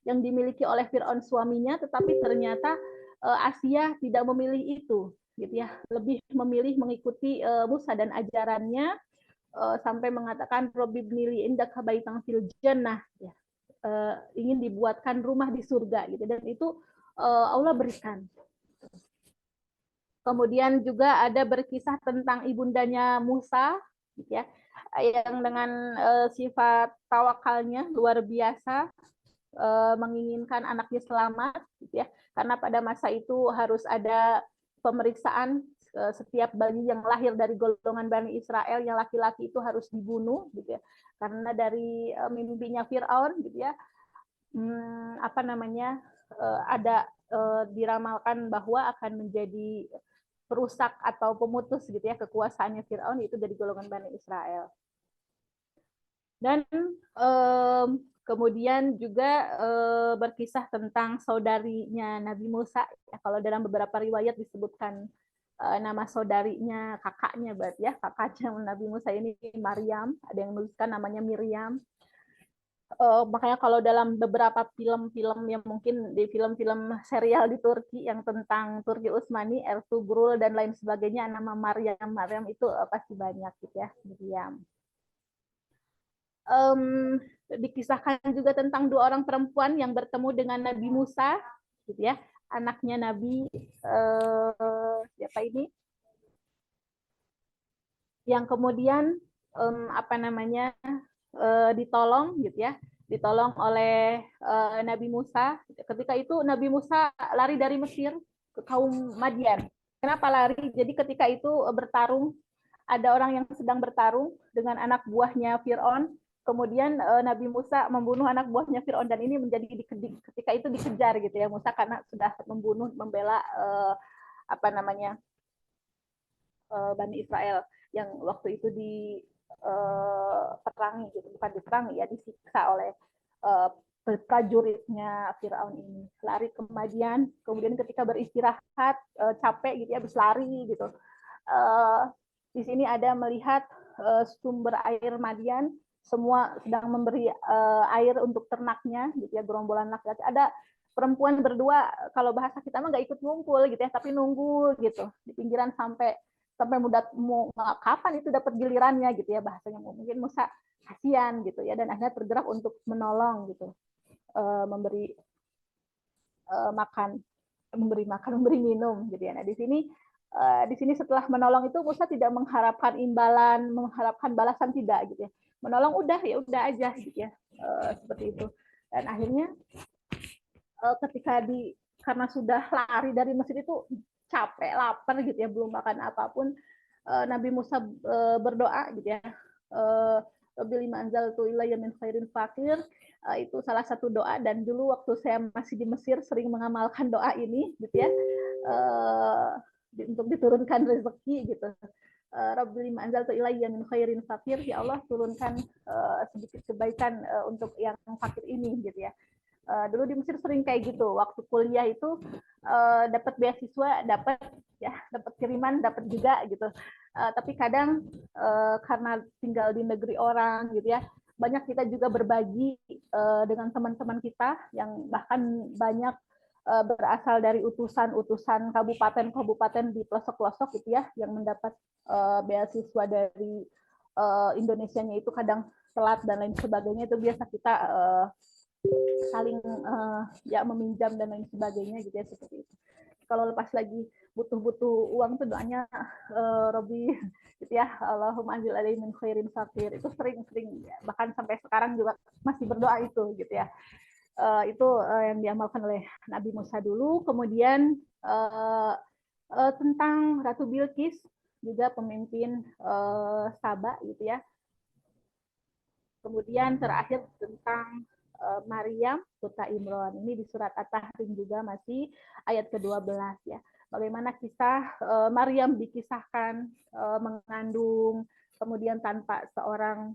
yang dimiliki oleh Fir'aun suaminya, tetapi ternyata Asiyah tidak memilih itu, gitu ya, lebih memilih mengikuti Musa dan ajarannya, sampai mengatakan Robbi bnili indaka baitang fil jannah, ya, ingin dibuatkan rumah di surga, gitu, dan itu Allah berikan. Kemudian juga ada berkisah tentang ibundanya Musa, ya, yang dengan sifat tawakalnya luar biasa, menginginkan anaknya selamat, gitu ya, karena pada masa itu harus ada pemeriksaan setiap bayi yang lahir dari golongan Bani Israel yang laki-laki itu harus dibunuh, gitu ya, karena dari mimpinya Firaun, gitu ya, apa namanya ada diramalkan bahwa akan menjadi perusak atau pemutus, gitu ya, kekuasaannya Firaun, itu dari golongan Bani Israel. Dan kemudian juga berkisah tentang saudarinya Nabi Musa, ya, kalau dalam beberapa riwayat disebutkan nama saudarinya, kakaknya, berarti ya, kakaknya Nabi Musa ini Maryam, ada yang menuliskan namanya Miriam. Makanya kalau dalam beberapa film-film yang mungkin di film-film serial di Turki yang tentang Turki Utsmani, Ertugrul dan lain sebagainya, nama Maryam itu pasti banyak, gitu ya, Miriam. Dikisahkan juga tentang dua orang perempuan yang bertemu dengan Nabi Musa, gitu ya, anaknya Nabi siapa ini, yang kemudian apa namanya ditolong, gitu ya, ditolong oleh Nabi Musa. Ketika itu Nabi Musa lari dari Mesir ke kaum Madian. Kenapa lari? Jadi ketika itu bertarung, ada orang yang sedang bertarung dengan anak buahnya Fir'aun. Kemudian Nabi Musa membunuh anak buahnya Fir'aun, dan ini menjadi ketika itu dikejar, gitu ya, Musa karena sudah membunuh, membela apa namanya Bani Israel yang waktu itu di perangi, gitu, bukan diperangi, ya, disiksa oleh prajuritnya Firaun ini. Lari ke Madian, kemudian ketika beristirahat capek, gitu ya, habis lari, gitu. Di sini ada melihat sumber air Madian, semua sedang memberi air untuk ternaknya, gitu ya, gerombolan laki-laki. Ada perempuan berdua, kalau bahasa kita mah nggak ikut ngumpul, gitu ya, tapi nunggu, gitu, di pinggiran sampai mudah mau kapan itu dapat gilirannya, gitu ya, bahasanya. Mungkin Musa kasihan, gitu ya, dan akhirnya tergerak untuk menolong, gitu, memberi makan, memberi minum, gitu ya. Nah, di sini setelah menolong itu Musa tidak mengharapkan imbalan, mengharapkan balasan, tidak, gitu ya. Menolong udah, ya udah aja, gitu ya, seperti itu. Dan akhirnya ketika karena sudah lari dari Mesir itu capek, lapar, gitu ya, belum makan apapun, Nabi Musa berdoa, gitu ya, Rabbil lima anzaltu ilayya min khairin fakir, Itu salah satu doa, dan dulu waktu saya masih di Mesir sering mengamalkan doa ini gitu ya, untuk diturunkan rezeki gitu. Rabbil lima anzalta ilayya min khairin fakir, ya Allah turunkan sedikit kebaikan untuk yang fakir ini gitu ya. Dulu di Mesir sering kayak gitu, waktu kuliah itu dapat beasiswa, dapat kiriman, dapat juga gitu. Tapi kadang karena tinggal di negeri orang gitu ya, banyak kita juga berbagi dengan teman-teman kita yang bahkan banyak berasal dari utusan-utusan kabupaten-kabupaten di pelosok-pelosok gitu ya, yang mendapat beasiswa dari Indonesianya itu kadang telat dan lain sebagainya. Itu biasa kita saling ya meminjam dan lain sebagainya gitu ya, seperti itu. Kalau lepas lagi butuh uang tuh doanya Robi gitu ya, Allahumma anzil alaihi min khairin fakir, itu sering-sering ya. Bahkan sampai sekarang juga masih berdoa itu gitu ya. Itu yang diamalkan oleh Nabi Musa dulu. Kemudian tentang Ratu Bilqis, juga pemimpin Saba gitu ya. Kemudian terakhir tentang Maryam Putra Imran, ini di surat At-Tahrim juga masih ayat ke-12 ya. Bagaimana kisah Maryam dikisahkan mengandung, kemudian tanpa seorang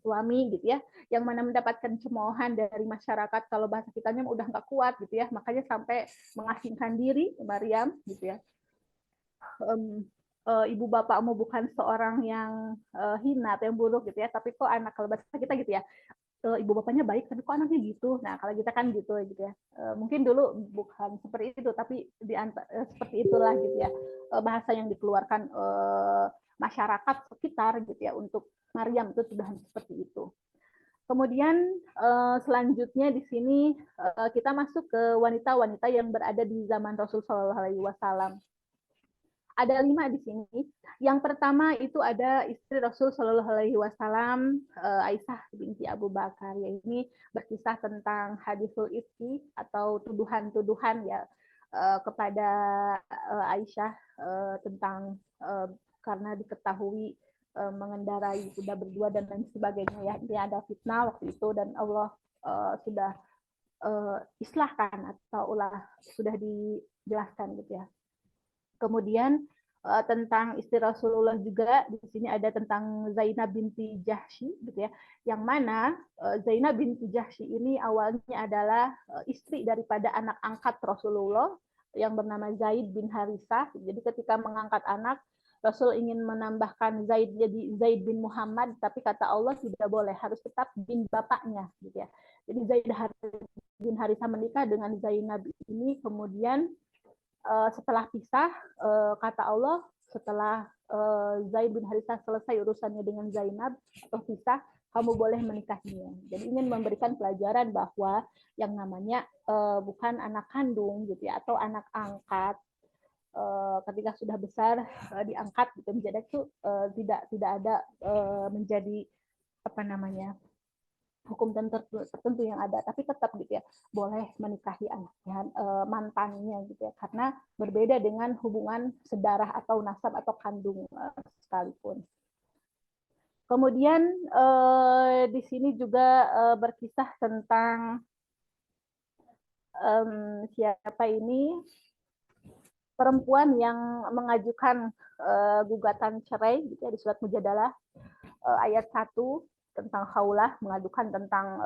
suami gitu ya, yang mana mendapatkan cemoohan dari masyarakat, kalau bahasa kitanya udah nggak kuat gitu ya, makanya sampai mengasingkan diri Maryam gitu ya. Ibu bapakmu bukan seorang yang hina atau yang buruk gitu ya, tapi kok anak, kalau bahasa kita gitu ya, ibu bapaknya baik tapi kok anaknya gitu. Nah kalau kita kan gitu ya, mungkin dulu bukan seperti itu, tapi seperti itulah gitu ya, bahasa yang dikeluarkan masyarakat sekitar gitu ya untuk Maryam itu sudah seperti itu. Kemudian selanjutnya di sini kita masuk ke wanita-wanita yang berada di zaman Rasul Shallallahu Alaihi Wasallam. Ada 5 di sini. Yang pertama itu ada istri Rasul Shallallahu Alaihi Wasallam, Aisyah binti Abu Bakar. Ya, ini berkisah tentang hadisul ifki atau tuduhan-tuduhan ya kepada Aisyah tentang karena diketahui mengendarai kuda berdua dan lain sebagainya ya. Ini ada fitnah waktu itu, dan Allah sudah islahkan atau sudah dijelaskan gitu ya. Kemudian tentang istri Rasulullah juga di sini ada tentang Zainab binti Jahsy gitu ya. Yang mana Zainab binti Jahsy ini awalnya adalah istri daripada anak angkat Rasulullah yang bernama Zaid bin Harisah. Jadi ketika mengangkat anak, Rasul ingin menambahkan Zaid jadi Zaid bin Muhammad, tapi kata Allah tidak boleh, harus tetap bin bapaknya gitu ya. Jadi Zaid bin Harisah menikah dengan Zainab ini, kemudian setelah pisah, kata Allah, setelah Zaid bin Harisah selesai urusannya dengan Zainab atau pisah, kamu boleh menikahinya. Jadi ingin memberikan pelajaran bahwa yang namanya bukan anak kandung gitu ya, atau anak angkat, ketika sudah besar diangkat gitu menjadi itu tidak ada menjadi apa namanya hukum tertentu yang ada, tapi tetap gitu ya boleh menikahi anaknya, mantannya gitu ya, karena berbeda dengan hubungan sedarah atau nasab atau kandung sekalipun. Kemudian di sini juga berkisah tentang siapa ini perempuan yang mengajukan gugatan cerai gitu ya, di surat Mujadalah ayat 1 tentang khaulah, mengadukan tentang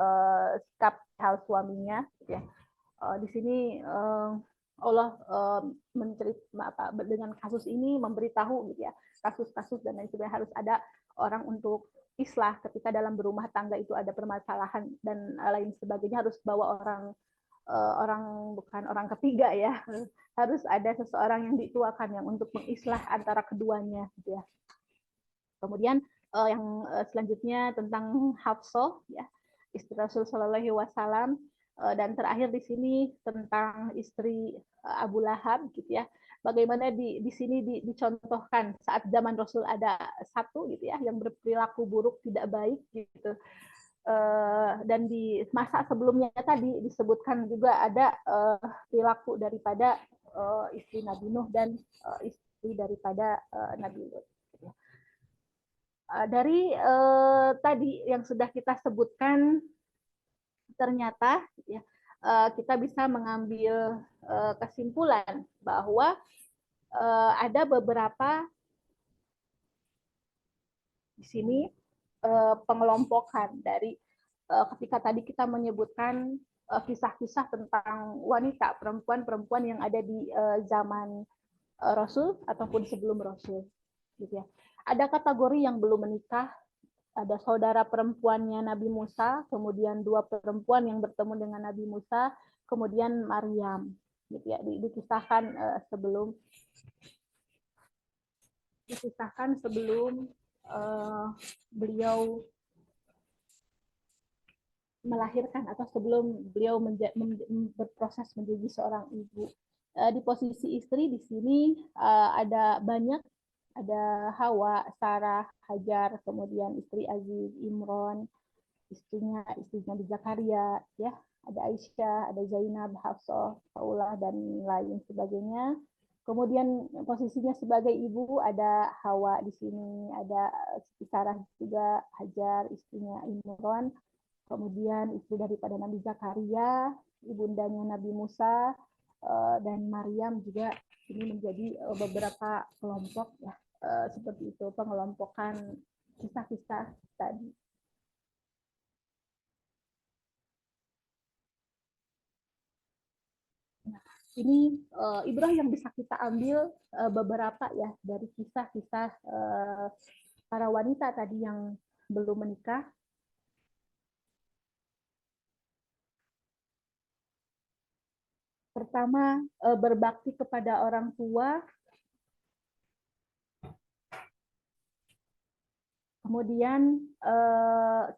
sikap hal suaminya gitu ya. Di sini Allah dengan kasus ini memberitahu gitu ya, kasus-kasus dan lain sebagainya, harus ada orang untuk islah ketika dalam berumah tangga itu ada permasalahan dan lain sebagainya, harus bawa orang bukan orang ketiga ya, harus ada seseorang yang dituakan yang untuk mengislah antara keduanya gitu ya. Kemudian yang selanjutnya tentang Hafsah ya, istri Rasul Shallallahu Alaihi Wasallam, dan terakhir di sini tentang istri Abu Lahab gitu ya. Bagaimana di sini dicontohkan saat zaman Rasul ada satu gitu ya yang berperilaku buruk tidak baik gitu. Dan di masa sebelumnya tadi disebutkan juga ada perilaku daripada istri Nabi Nuh dan istri daripada Nabi Lut. Dari tadi yang sudah kita sebutkan ternyata ya, kita bisa mengambil kesimpulan bahwa ada beberapa di sini pengelompokan dari ketika tadi kita menyebutkan kisah-kisah tentang wanita perempuan-perempuan yang ada di zaman Rasul ataupun sebelum Rasul, gitu ya. Ada kategori yang belum menikah, ada saudara perempuannya Nabi Musa, kemudian dua perempuan yang bertemu dengan Nabi Musa, kemudian Maryam, gitu ya. Dikisahkan sebelum beliau melahirkan atau sebelum beliau berproses menjadi seorang ibu. Di posisi istri di sini ada banyak, ada Hawa, Sarah, Hajar, kemudian istri Aziz, Imron, istrinya Nabi Zakaria, ya, ada Aisyah, ada Zainab, Hafsah, Paulah, dan lain sebagainya. Kemudian posisinya sebagai ibu ada Hawa di sini, ada Sarah juga, Hajar, istrinya Imron, kemudian istri daripada Nabi Zakaria, ibundanya Nabi Musa, dan Maryam juga. Ini menjadi beberapa kelompok, ya, seperti itu pengelompokan kisah-kisah tadi. Nah, ini ibrah yang bisa kita ambil beberapa ya dari kisah-kisah para wanita tadi yang belum menikah. Pertama, berbakti kepada orang tua. Kemudian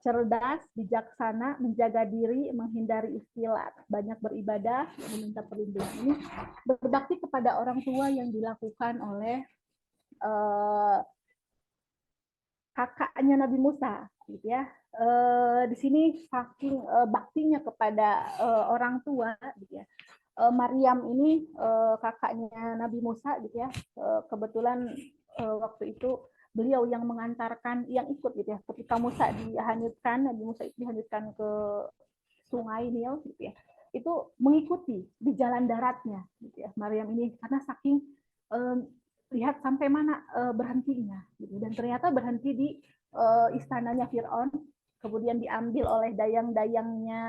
cerdas, bijaksana, menjaga diri, menghindari ikhtilat, banyak beribadah, meminta perlindungan. Ini berbakti kepada orang tua yang dilakukan oleh kakaknya Nabi Musa, gitu ya. Di sini saking baktinya kepada orang tua, gitu ya. Maryam ini kakaknya Nabi Musa, gitu ya. Kebetulan waktu itu beliau yang mengantarkan, yang ikut, gitu ya. Ketika Musa dihanyutkan, Nabi Musa itu dihanyutkan ke sungai Nil, gitu ya. Itu mengikuti di jalan daratnya, gitu ya. Maryam ini karena saking lihat sampai mana berhentinya, gitu. Dan ternyata berhenti di istananya Fir'aun, kemudian diambil oleh dayang-dayangnya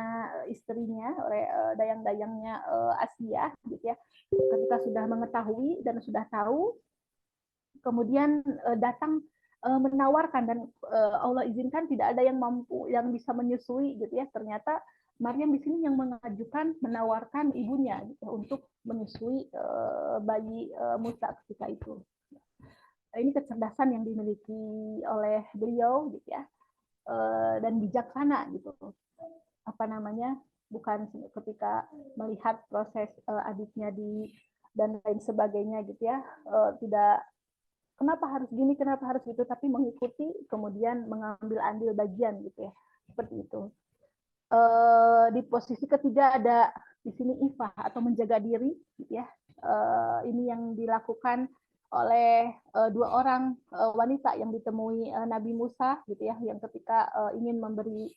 istrinya, oleh dayang-dayangnya Asia, gitu ya. Ketika sudah mengetahui dan sudah tahu, kemudian datang menawarkan, dan Allah izinkan tidak ada yang mampu, yang bisa menyusui, gitu ya. Ternyata Maryam di sini yang mengajukan, menawarkan ibunya gitu, untuk menyusui bayi Musa ketika itu. Ini kecerdasan yang dimiliki oleh beliau, gitu ya, dan bijaksana, gitu. Apa namanya? Bukan ketika melihat proses adiknya dan lain sebagainya, gitu ya, tidak kenapa harus gini, kenapa harus gitu, tapi mengikuti, kemudian mengambil andil bagian, gitu ya, seperti itu. Di posisi ketiga ada di sini ifah atau menjaga diri, gitu ya. Ini yang dilakukan oleh dua orang wanita yang ditemui Nabi Musa, gitu ya, yang ketika ingin memberi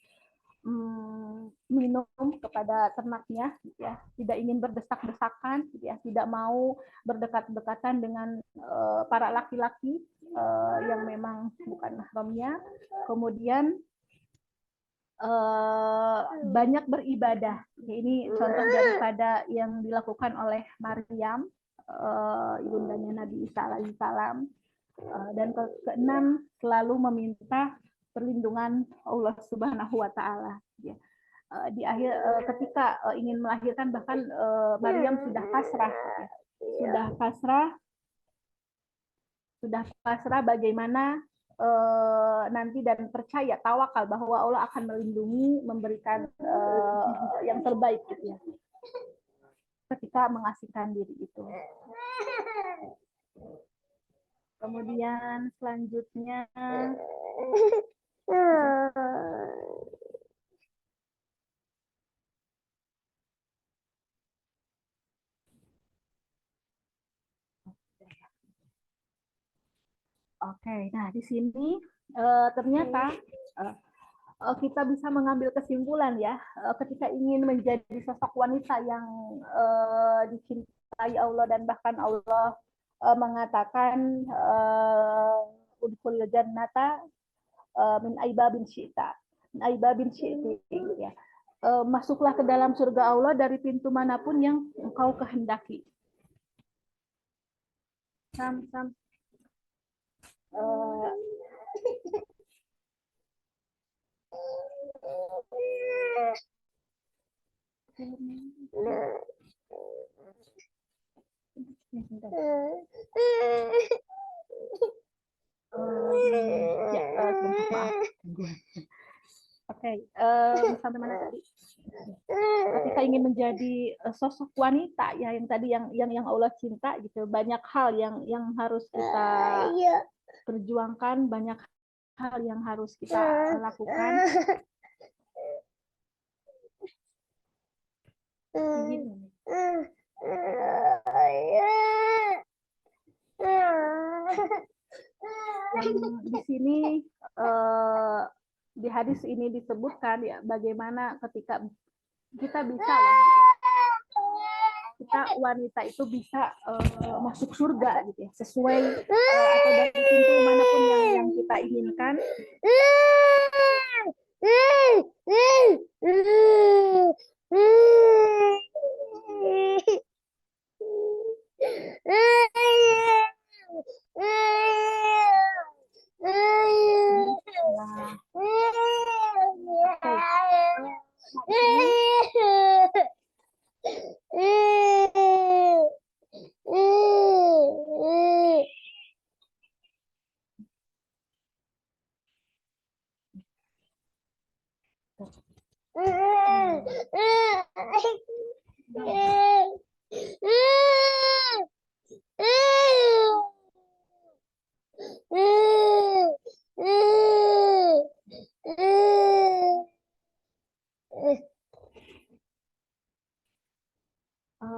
minum kepada ternaknya, gitu ya, tidak ingin berdesak-desakan, gitu ya, tidak mau berdekat-dekatan dengan para laki-laki yang memang bukan mahramnya. Kemudian banyak beribadah. Ini contoh daripada yang dilakukan oleh Maryam, ibundanya Nabi Isa alaihissalam. Dan keenam, selalu meminta perlindungan Allah Subhanahu wa taala, ya. Di akhir ketika ingin melahirkan, bahkan Maryam sudah pasrah, ya. sudah pasrah bagaimana nanti, dan percaya, tawakal bahwa Allah akan melindungi, memberikan yang terbaik, gitu ya, ketika mengasihkan diri itu. Kemudian selanjutnya oke, nah di sini ternyata kita bisa mengambil kesimpulan ya, ketika ingin menjadi sosok wanita yang dicintai Allah dan bahkan Allah mengatakan udkhulil jannata min aibabin syi'ta, min aibabin syi'ti, ya. Masuklah ke dalam surga Allah dari pintu manapun yang engkau kehendaki. Sam. Oke, sampai mana tadi? Ketika ingin menjadi sosok wanita ya, yang tadi yang Allah cinta gitu, banyak hal yang harus kita perjuangkan, banyak hal yang harus kita lakukan. Yang di sini di hadis ini disebutkan ya, bagaimana ketika kita bisa lah, gitu, kita wanita itu bisa masuk surga gitu ya, sesuai atau dari pintu manapun yang kita inginkan.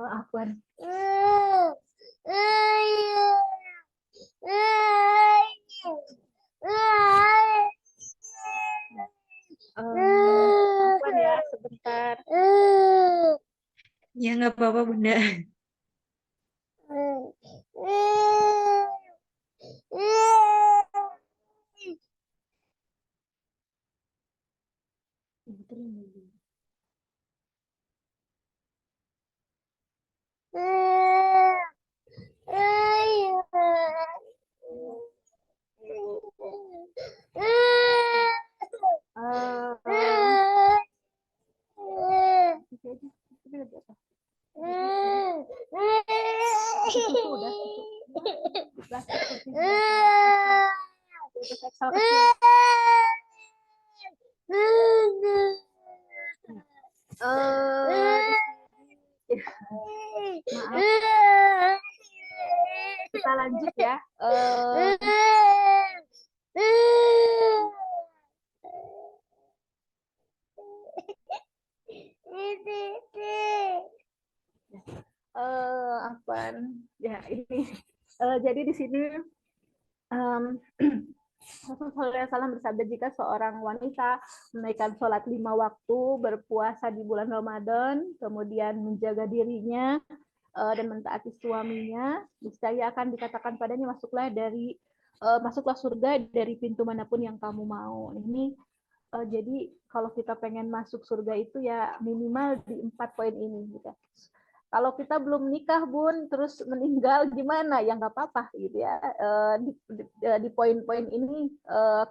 Afwan. Afwan ya, sebentar. Ya nggak apa-apa Bunda. Maaf, kita lanjut ya. Apaan? Ya ini. Jadi di sini Rasulullah SAW bersabda, jika seorang wanita menaikkan sholat 5 waktu, berpuasa di bulan Ramadan, kemudian menjaga dirinya dan mentaati suaminya, niscaya akan dikatakan padanya masuklah surga dari pintu manapun yang kamu mau. Ini jadi kalau kita pengen masuk surga itu ya minimal di 4 poin ini gitu. Kalau kita belum nikah Bun, terus meninggal gimana? Ya nggak apa-apa gitu ya. Di poin-poin ini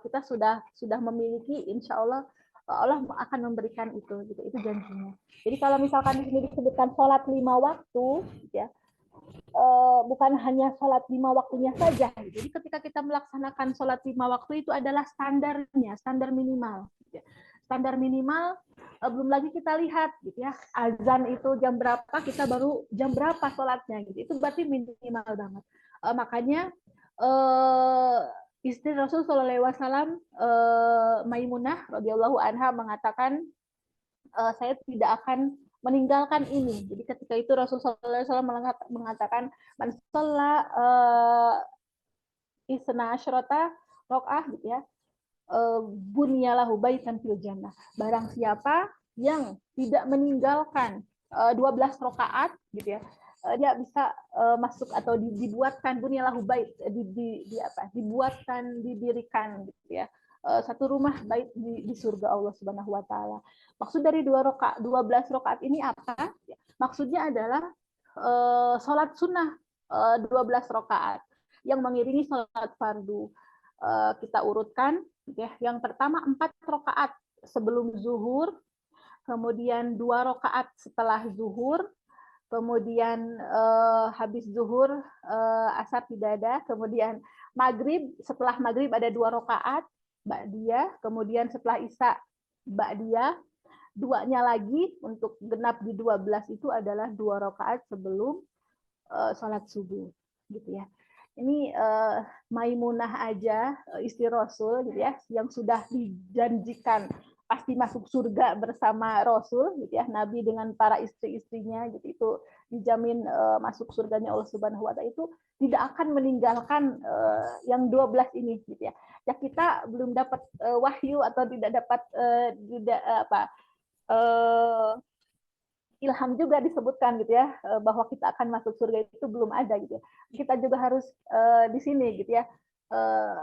kita sudah memiliki, insya Allah Allah akan memberikan itu, gitu. Itu janjinya. Jadi kalau misalkan di sini disebutkan sholat 5 waktu, gitu ya, bukan hanya sholat 5 waktunya saja. Jadi ketika kita melaksanakan sholat 5 waktu itu adalah standarnya, standar minimal. Gitu ya. Standar minimal, belum lagi kita lihat gitu ya, azan itu jam berapa, kita baru jam berapa sholatnya gitu. Itu berarti minimal banget. Makanya istri Rasul Shallallahu Alaihi Wasallam, Maimunah radhiyallahu anha mengatakan, saya tidak akan meninggalkan ini. Jadi ketika itu Rasulullah SAW mengatakan, man shalla isna asyrata rakaah gitu ya, bunyalahu baitan fil jannah. Barang siapa yang tidak meninggalkan 12 rakaat gitu ya, dia bisa masuk atau dibuatkan bunyalahu bait, dibuatkan, didirikan gitu ya, satu rumah bait di surga Allah Subhanahu wa taala. Maksud dari 12 rakaat ini apa? Maksudnya adalah sholat sunnah 12 rakaat yang mengiringi sholat fardu. Kita urutkan ya. Yang pertama 4 rakaat sebelum zuhur, kemudian 2 rakaat setelah zuhur, kemudian habis zuhur asar tidak ada, kemudian maghrib, setelah maghrib ada 2 rakaat ba'diyah, kemudian setelah isya ba'diyah, duanya lagi untuk genap di 12 itu adalah 2 rakaat sebelum sholat subuh gitu ya. Ini Maimunah aja, istri Rasul gitu ya, yang sudah dijanjikan pasti masuk surga bersama Rasul gitu ya, Nabi dengan para istri-istrinya gitu, itu dijamin masuk surganya Allah Subhanahu wa taala, itu tidak akan meninggalkan yang 12 ini gitu ya. Ya kita belum dapat wahyu atau tidak dapat ilham juga disebutkan gitu ya, bahwa kita akan masuk surga itu belum ada gitu ya. Kita juga harus di sini gitu ya,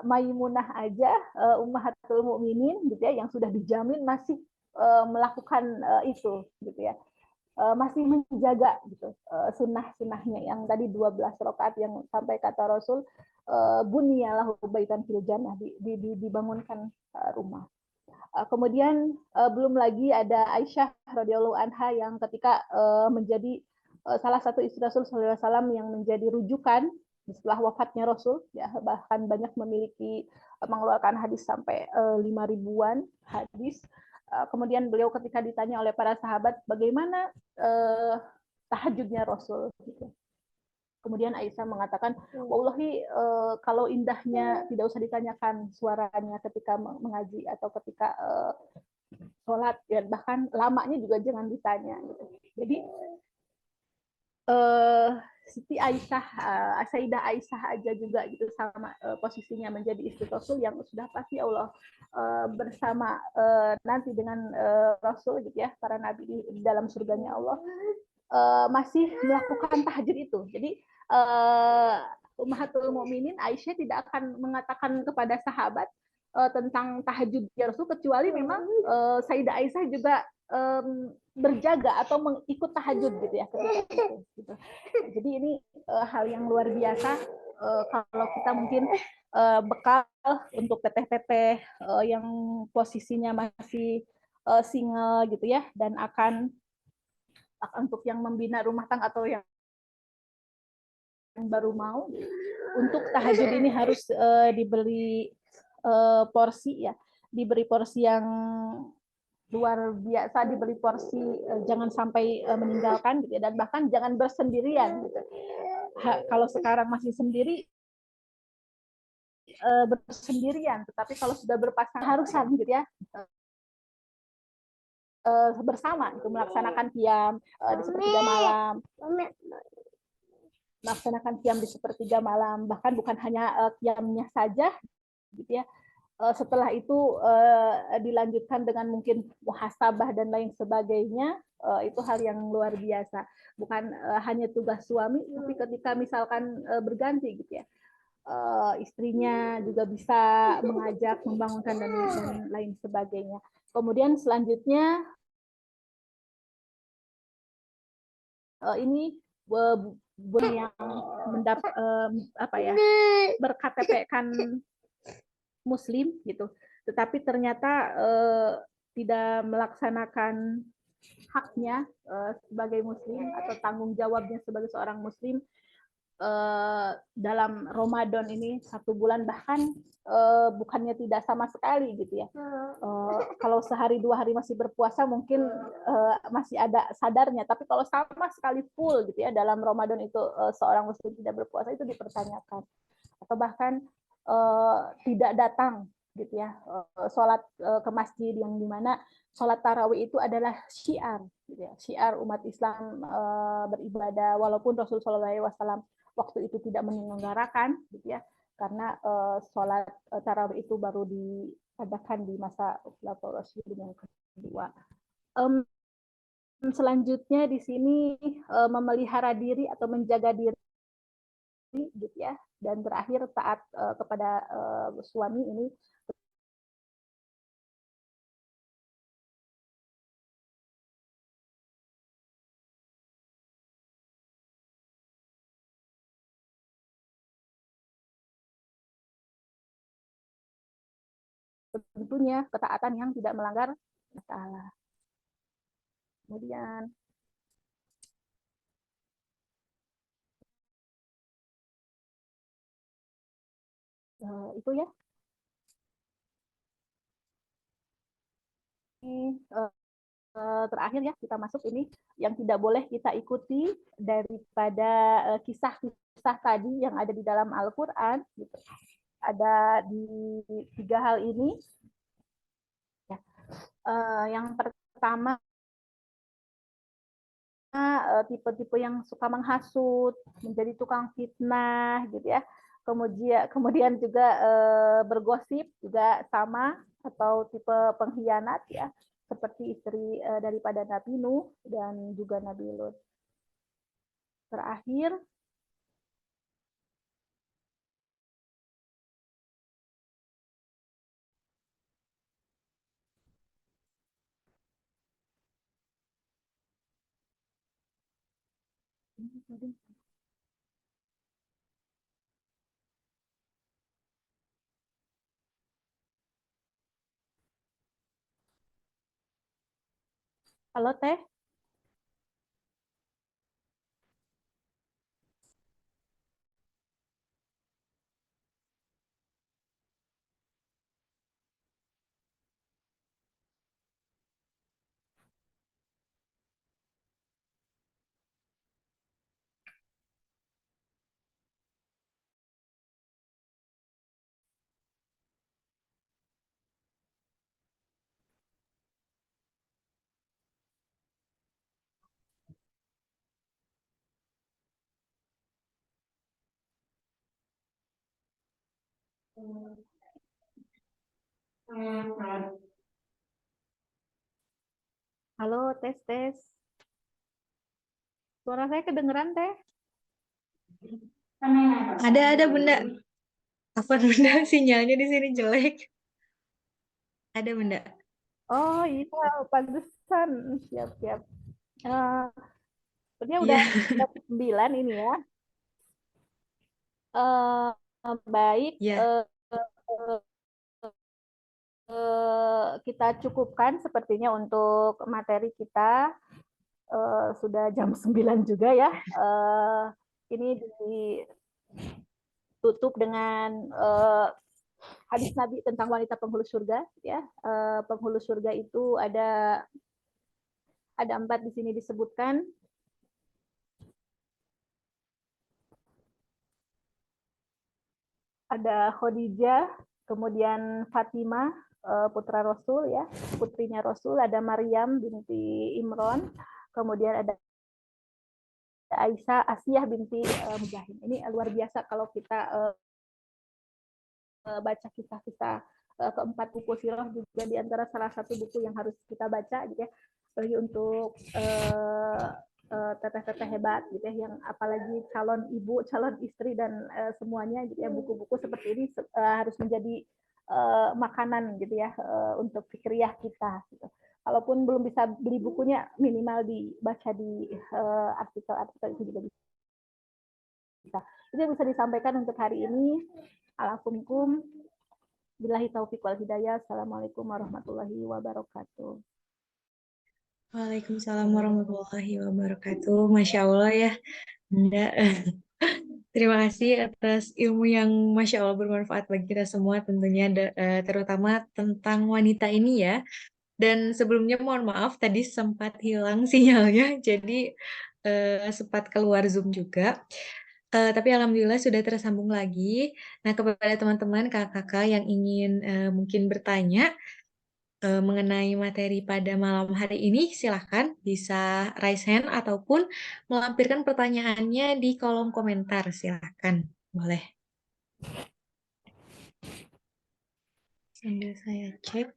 Maimunah aja, Ummahatul Mukminin gitu ya, yang sudah dijamin masih melakukan itu gitu ya, masih menjaga gitu sunnah-sunnahnya yang tadi 12 rakaat yang sampai kata Rasul, bunyalahu baitan fil jannah, dibangunkan rumah. Kemudian belum lagi ada Aisyah radhiyallahu anha yang ketika menjadi salah satu istri Rasul sallallahu alaihi wasallam yang menjadi rujukan setelah wafatnya Rasul, ya, bahkan banyak memiliki mengeluarkan hadis sampai 5.000-an hadis. Kemudian beliau ketika ditanya oleh para sahabat bagaimana tahajudnya Rasul gitu. Kemudian Aisyah mengatakan, wallahi kalau indahnya tidak usah ditanyakan suaranya ketika mengaji atau ketika sholat, ya, bahkan lamanya juga jangan ditanya. Gitu. Jadi Siti Aisyah, Sayyidah Aisyah aja juga gitu sama posisinya menjadi istri Rasul yang sudah pasti Allah bersama nanti dengan Rasul gitu ya, para nabi di dalam surganya Allah, masih melakukan tahajud itu. Jadi Ummahatul Mukminin Aisyah tidak akan mengatakan kepada sahabat tentang tahajud Rasul kecuali memang Sayyidah Aisyah juga berjaga atau mengikut tahajud gitu ya ketika itu. Gitu. Jadi ini hal yang luar biasa. Kalau kita mungkin bekal untuk teteh-teteh yang posisinya masih single gitu ya, dan akan untuk yang membina rumah tangga atau yang baru mau, untuk tahajud ini harus diberi porsi ya, diberi porsi yang luar biasa, diberi porsi jangan sampai meninggalkan gitu ya, dan bahkan jangan bersendirian gitu. Kalau sekarang masih sendiri bersendirian, tetapi kalau sudah berpasangan harusan gitu ya, bersama itu melaksanakan qiyam di sepertiga malam, melaksanakan qiyam di sepertiga malam, bahkan bukan hanya qiyamnya saja gitu ya. Setelah itu dilanjutkan dengan mungkin muhasabah dan lain sebagainya, itu hal yang luar biasa. Bukan hanya tugas suami, tapi ketika misalkan berganti gitu ya, istrinya juga bisa mengajak, membangunkan dan lain sebagainya. Kemudian selanjutnya ini bun yang mendapat berKTP-kan Muslim gitu, tetapi ternyata tidak melaksanakan haknya sebagai Muslim atau tanggung jawabnya sebagai seorang Muslim dalam Ramadan ini 1 bulan, bahkan bukannya tidak sama sekali gitu ya. Kalau sehari 2 hari masih berpuasa mungkin masih ada sadarnya, tapi kalau sama sekali full gitu ya dalam Ramadan itu seorang Muslim tidak berpuasa, itu dipertanyakan. Atau bahkan tidak datang gitu ya, sholat ke masjid yang dimana sholat tarawih itu adalah syiar, gitu ya, syiar umat Islam beribadah, walaupun Rasulullah SAW waktu itu tidak menyelenggarakan, gitu ya, karena sholat tarawih itu baru adakan di masa Khulafaur Rasyidin yang kedua. Selanjutnya di sini memelihara diri atau menjaga diri gitu ya, dan terakhir taat kepada suami ini tentunya ketaatan yang tidak melanggar Allah. Kemudian itu ya. Ini terakhir ya, kita masuk ini yang tidak boleh kita ikuti daripada kisah-kisah tadi yang ada di dalam Al-Quran. Gitu. Ada di 3 hal ini. Ya. Yang pertama, tipe-tipe yang suka menghasut, menjadi tukang fitnah, gitu ya. Kemudian juga bergosip juga sama, atau tipe pengkhianat ya, seperti istri daripada Nabi Nuh dan juga Nabi Lut. Terakhir, halo Teh. Halo, tes tes. Suara saya kedengeran Teh? Ada Bunda. Apa Bunda? Sinyalnya di sini jelek. Ada Bunda. Oh iya, pantesan. Siap-siap. Sebenarnya Iya. udah 9 ini ya. Baik, Iya. kita cukupkan sepertinya untuk materi kita. Sudah jam 9 juga ya. Ini ditutup dengan hadis Nabi tentang wanita penghulu surga ya. Penghulu surga itu ada 4 di sini disebutkan. Ada Khadijah, kemudian Fatimah, putra Rasul ya, putrinya Rasul, ada Maryam binti Imran, kemudian ada Aisyah, Asiyah binti Mujahid. Ini luar biasa kalau kita baca kisah-kisah keempat buku sirah, juga di antara salah satu buku yang harus kita baca gitu ya, apalagi untuk teteh-teteh hebat gitu ya, yang apalagi calon ibu, calon istri dan semuanya gitu ya, buku-buku seperti ini harus menjadi makanan gitu ya, untuk fikriyah kita gitu. Kalaupun belum bisa beli bukunya, minimal dibaca di artikel-artikel itu juga bisa. Itu yang bisa disampaikan untuk hari ini. Alaikum. Billahi taufiq wal hidayah. Assalamualaikum warahmatullahi wabarakatuh. Waalaikumsalam warahmatullahi wabarakatuh. Masya Allah ya, Bunda. Terima kasih atas ilmu yang Masya Allah bermanfaat bagi kita semua tentunya, terutama tentang wanita ini ya. Dan sebelumnya mohon maaf tadi sempat hilang sinyalnya, jadi sempat keluar Zoom juga. Tapi Alhamdulillah sudah tersambung lagi. Nah, kepada teman-teman kakak-kakak yang ingin mungkin bertanya mengenai materi pada malam hari ini, silahkan bisa raise hand ataupun melampirkan pertanyaannya di kolom komentar. Silahkan, boleh. Sambil saya cek,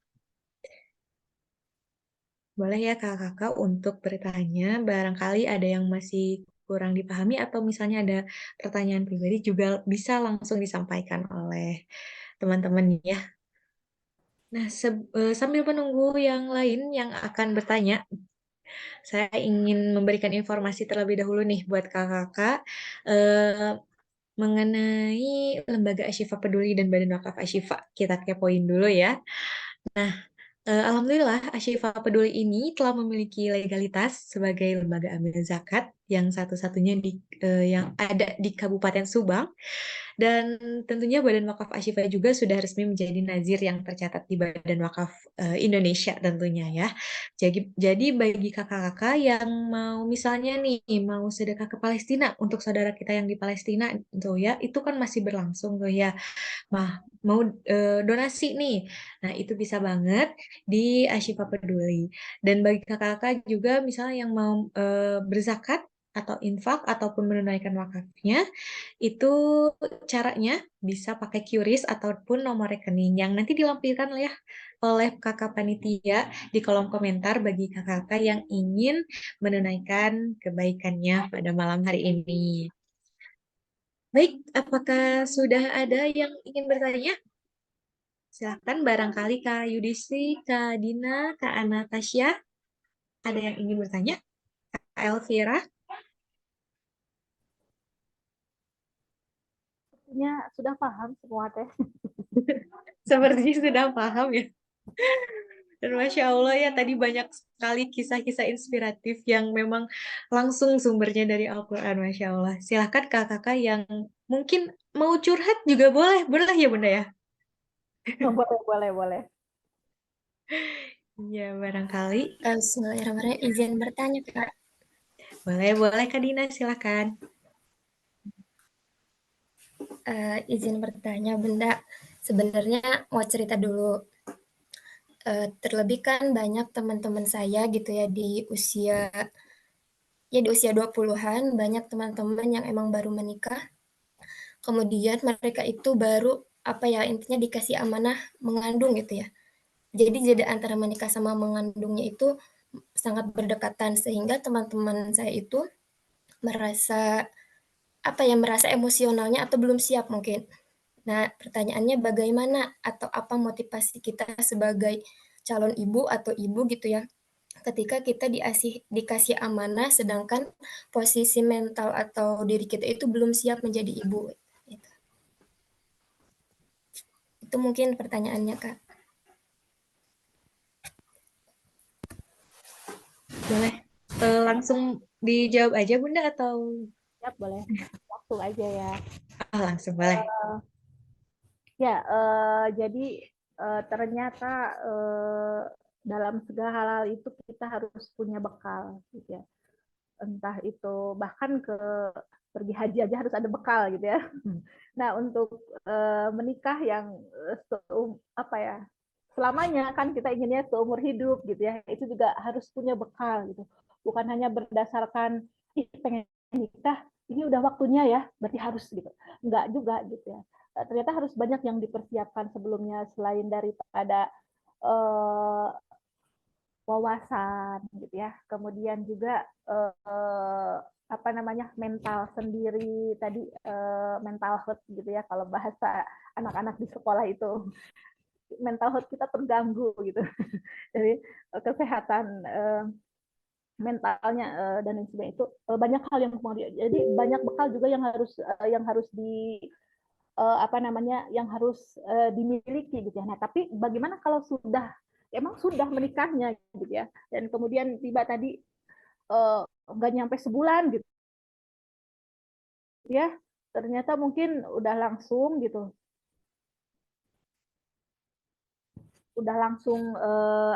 boleh ya kakak-kakak untuk bertanya, barangkali ada yang masih kurang dipahami atau misalnya ada pertanyaan pribadi juga bisa langsung disampaikan oleh teman-teman ya. Nah, sambil menunggu yang lain yang akan bertanya, saya ingin memberikan informasi terlebih dahulu nih buat kakak-kakak eh, mengenai Lembaga Ashifa Peduli dan Badan Wakaf Ashifa. Kita kepoin dulu ya. Alhamdulillah, Ashifa Peduli ini telah memiliki legalitas sebagai lembaga amil zakat yang satu-satunya yang ada di Kabupaten Subang. Dan tentunya Badan Wakaf Ashifa juga sudah resmi menjadi nazir yang tercatat di Badan Wakaf Indonesia tentunya ya. Jadi bagi kakak-kakak yang mau misalnya nih mau sedekah ke Palestina untuk saudara kita yang di Palestina tuh ya, itu kan masih berlangsung tuh ya. Mau donasi nih. Nah, itu bisa banget di Ashifa Peduli. Dan bagi kakak-kakak juga misalnya yang mau berzakat atau infak ataupun menunaikan wakafnya, itu caranya bisa pakai QRIS ataupun nomor rekening yang nanti dilampirkan ya oleh kakak panitia di kolom komentar bagi kakak-kakak yang ingin menunaikan kebaikannya pada malam hari ini. Baik, apakah sudah ada yang ingin bertanya? Silakan barangkali Kak Yudisi, Kak Dina, Kak Anastasia, ada yang ingin bertanya? Kak Elvira, Sepertinya sudah paham semua teh. sepertinya sudah paham ya. Dan Masya Allah ya, tadi banyak sekali kisah-kisah inspiratif yang memang langsung sumbernya dari Al-Quran, Masya Allah. Silakan kakak-kakak yang mungkin mau curhat juga boleh, boleh ya Bunda ya? Boleh, boleh, boleh. Iya, barangkali. Bismillahirrahmanirrahim. Izin bertanya, Kak. Boleh, boleh Kak Dina, silakan. Izin bertanya, Bunda. Sebenarnya mau cerita dulu. Terlebih kan banyak teman-teman saya gitu ya di usia 20-an, banyak teman-teman yang emang baru menikah. Kemudian mereka itu baru apa ya intinya dikasih amanah mengandung gitu ya. Jadi jeda antara menikah sama mengandungnya itu sangat berdekatan sehingga teman-teman saya itu merasa merasa emosionalnya atau belum siap mungkin. Nah, pertanyaannya bagaimana atau apa motivasi kita sebagai calon ibu atau ibu gitu ya, ketika kita dikasih amanah sedangkan posisi mental atau diri kita itu belum siap menjadi ibu. Gitu. Itu mungkin pertanyaannya, Kak. Boleh. Langsung dijawab aja Bunda atau Siap, boleh. Langsung aja ya. langsung boleh. Ya, jadi ternyata dalam segala hal itu kita harus punya bekal, gitu ya. Entah itu bahkan ke pergi haji aja harus ada bekal, gitu ya. Nah, untuk menikah yang apa ya, selamanya kan kita inginnya seumur hidup, gitu ya. Itu juga harus punya bekal, gitu. Bukan hanya berdasarkan pengen nikah, ini udah waktunya ya, berarti harus gitu. Enggak juga gitu ya. Ternyata harus banyak yang dipersiapkan sebelumnya selain daripada eh, wawasan gitu ya. Kemudian juga apa namanya mental sendiri tadi mental health gitu ya kalau bahasa anak-anak di sekolah itu mental health kita terganggu gitu. Jadi kesehatan mentalnya dan lain sebagainya itu banyak hal yang jadi banyak bekal juga yang harus di apa namanya yang harus dimiliki gitu ya. Nah, tapi bagaimana kalau sudah emang sudah menikahnya gitu ya dan kemudian tiba tadi nggak nyampe sebulan gitu ya ternyata mungkin udah langsung gitu udah langsung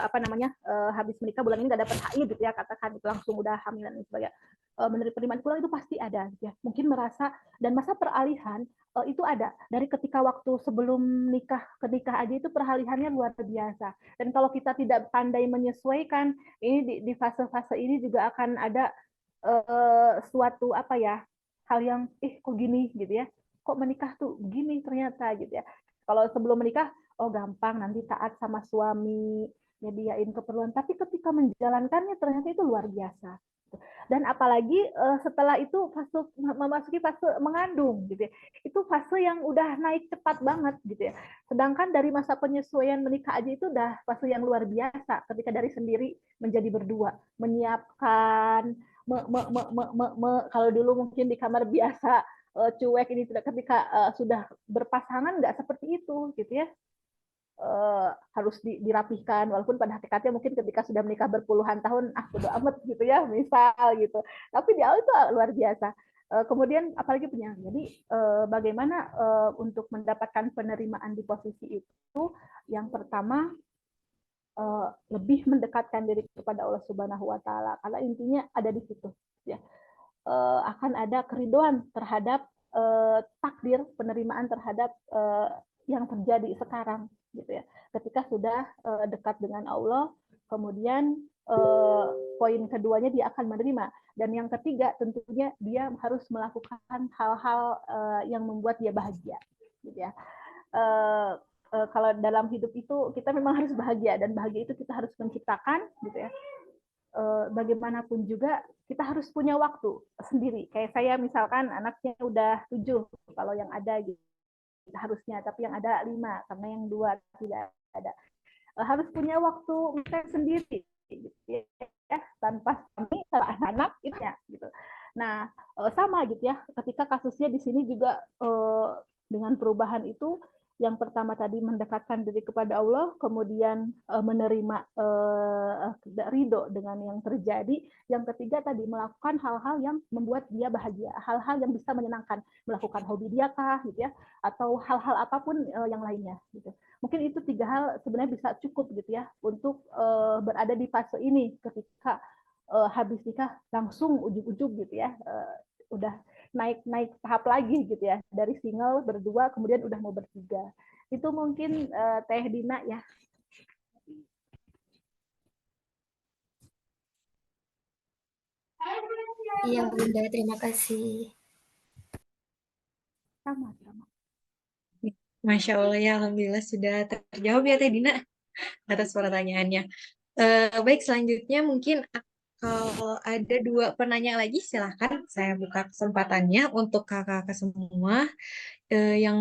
apa namanya habis menikah bulan ini nggak dapat HI gitu ya katakan itu langsung udah hamil dan sebagainya menerima penerimaan pulang itu pasti ada gitu ya mungkin merasa dan masa peralihan itu ada dari ketika waktu sebelum nikah ke nikah aja itu peralihannya luar biasa dan kalau kita tidak pandai menyesuaikan ini di fase-fase ini juga akan ada suatu apa ya hal yang kok gini gitu ya kok menikah tuh gini ternyata gitu ya kalau sebelum menikah oh gampang nanti taat sama suami, nyediain keperluan. Tapi ketika menjalankannya ternyata itu luar biasa. Dan apalagi setelah itu fase memasuki fase mengandung gitu ya. Itu fase yang udah naik cepat banget gitu ya. Sedangkan dari masa penyesuaian menikah aja itu udah fase yang luar biasa ketika dari sendiri menjadi berdua, menyiapkan kalau dulu mungkin di kamar biasa cuek ini tidak, ketika sudah berpasangan nggak seperti itu gitu ya. Harus dirapihkan walaupun pada hakikatnya mungkin ketika sudah menikah berpuluhan tahun bodo amat gitu ya misal gitu, tapi di awal itu luar biasa. Kemudian apalagi punya, jadi bagaimana untuk mendapatkan penerimaan di posisi itu, yang pertama lebih mendekatkan diri kepada Allah Subhanahu Wa Taala, karena intinya ada di situ ya. Akan ada keriduan terhadap takdir, penerimaan terhadap yang terjadi sekarang gitu ya. Ketika sudah dekat dengan Allah, kemudian poin keduanya dia akan menerima, dan yang ketiga tentunya dia harus melakukan hal-hal yang membuat dia bahagia gitu ya. Kalau dalam hidup itu kita memang harus bahagia, dan bahagia itu kita harus menciptakan gitu ya. Bagaimanapun juga kita harus punya waktu sendiri. Kayak saya misalkan anaknya udah 7 kalau yang ada gitu harusnya, tapi yang ada 5 karena yang 2 tidak ada. Harus punya waktu mereka sendiri gitu ya, tanpa suami, tanpa anak itu ya gitu. Nah, sama gitu ya. Ketika kasusnya di sini juga dengan perubahan itu, yang pertama tadi mendekatkan diri kepada Allah, kemudian menerima ridho dengan yang terjadi, yang ketiga tadi melakukan hal-hal yang membuat dia bahagia, hal-hal yang bisa menyenangkan, melakukan hobi dia kah gitu ya, atau hal-hal apapun yang lainnya gitu. Mungkin itu 3 hal sebenarnya bisa cukup gitu ya untuk berada di fase ini, ketika habis nikah langsung ujug-ujug gitu ya, udah naik tahap lagi gitu ya, dari single berdua kemudian udah mau bertiga. Itu mungkin Teh Dina ya. Iya Bunda, terima kasih. Sama-sama. Masya Allah ya, Alhamdulillah sudah terjawab ya Teh Dina atas pertanyaannya. Baik, selanjutnya mungkin kalau ada 2 penanya lagi, silahkan saya buka kesempatannya untuk kakak-kakak semua yang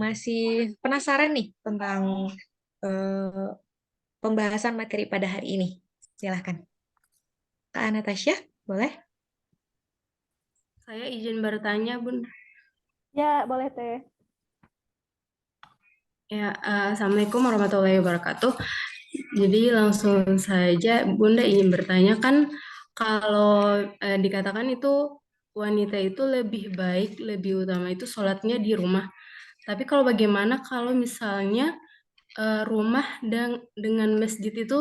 masih penasaran nih tentang eh, pembahasan materi pada hari ini. Silahkan. Kak Natasha, boleh? Saya izin bertanya, Bun. Ya, boleh Teh. Ya, Assalamualaikum warahmatullahi wabarakatuh. Jadi langsung saja, Bunda ingin bertanya kan, kalau dikatakan itu wanita itu lebih baik, lebih utama itu sholatnya di rumah. Tapi kalau bagaimana kalau misalnya rumah dengan masjid itu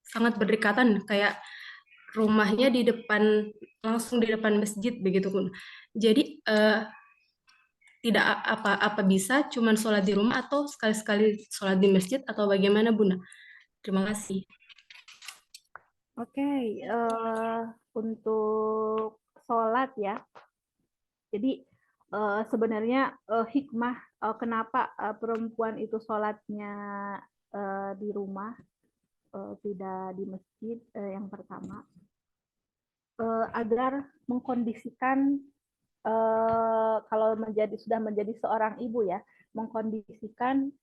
sangat berdekatan, kayak rumahnya di depan, langsung di depan masjid begitu Bun. Jadi tidak apa bisa cuman sholat di rumah atau sekali-sekali sholat di masjid atau bagaimana Bunda? Terima kasih. Oke, untuk sholat ya. Jadi sebenarnya hikmah kenapa perempuan itu sholatnya di rumah, tidak di masjid, yang pertama agar mengkondisikan, kalau sudah menjadi seorang ibu ya, mengkondisikan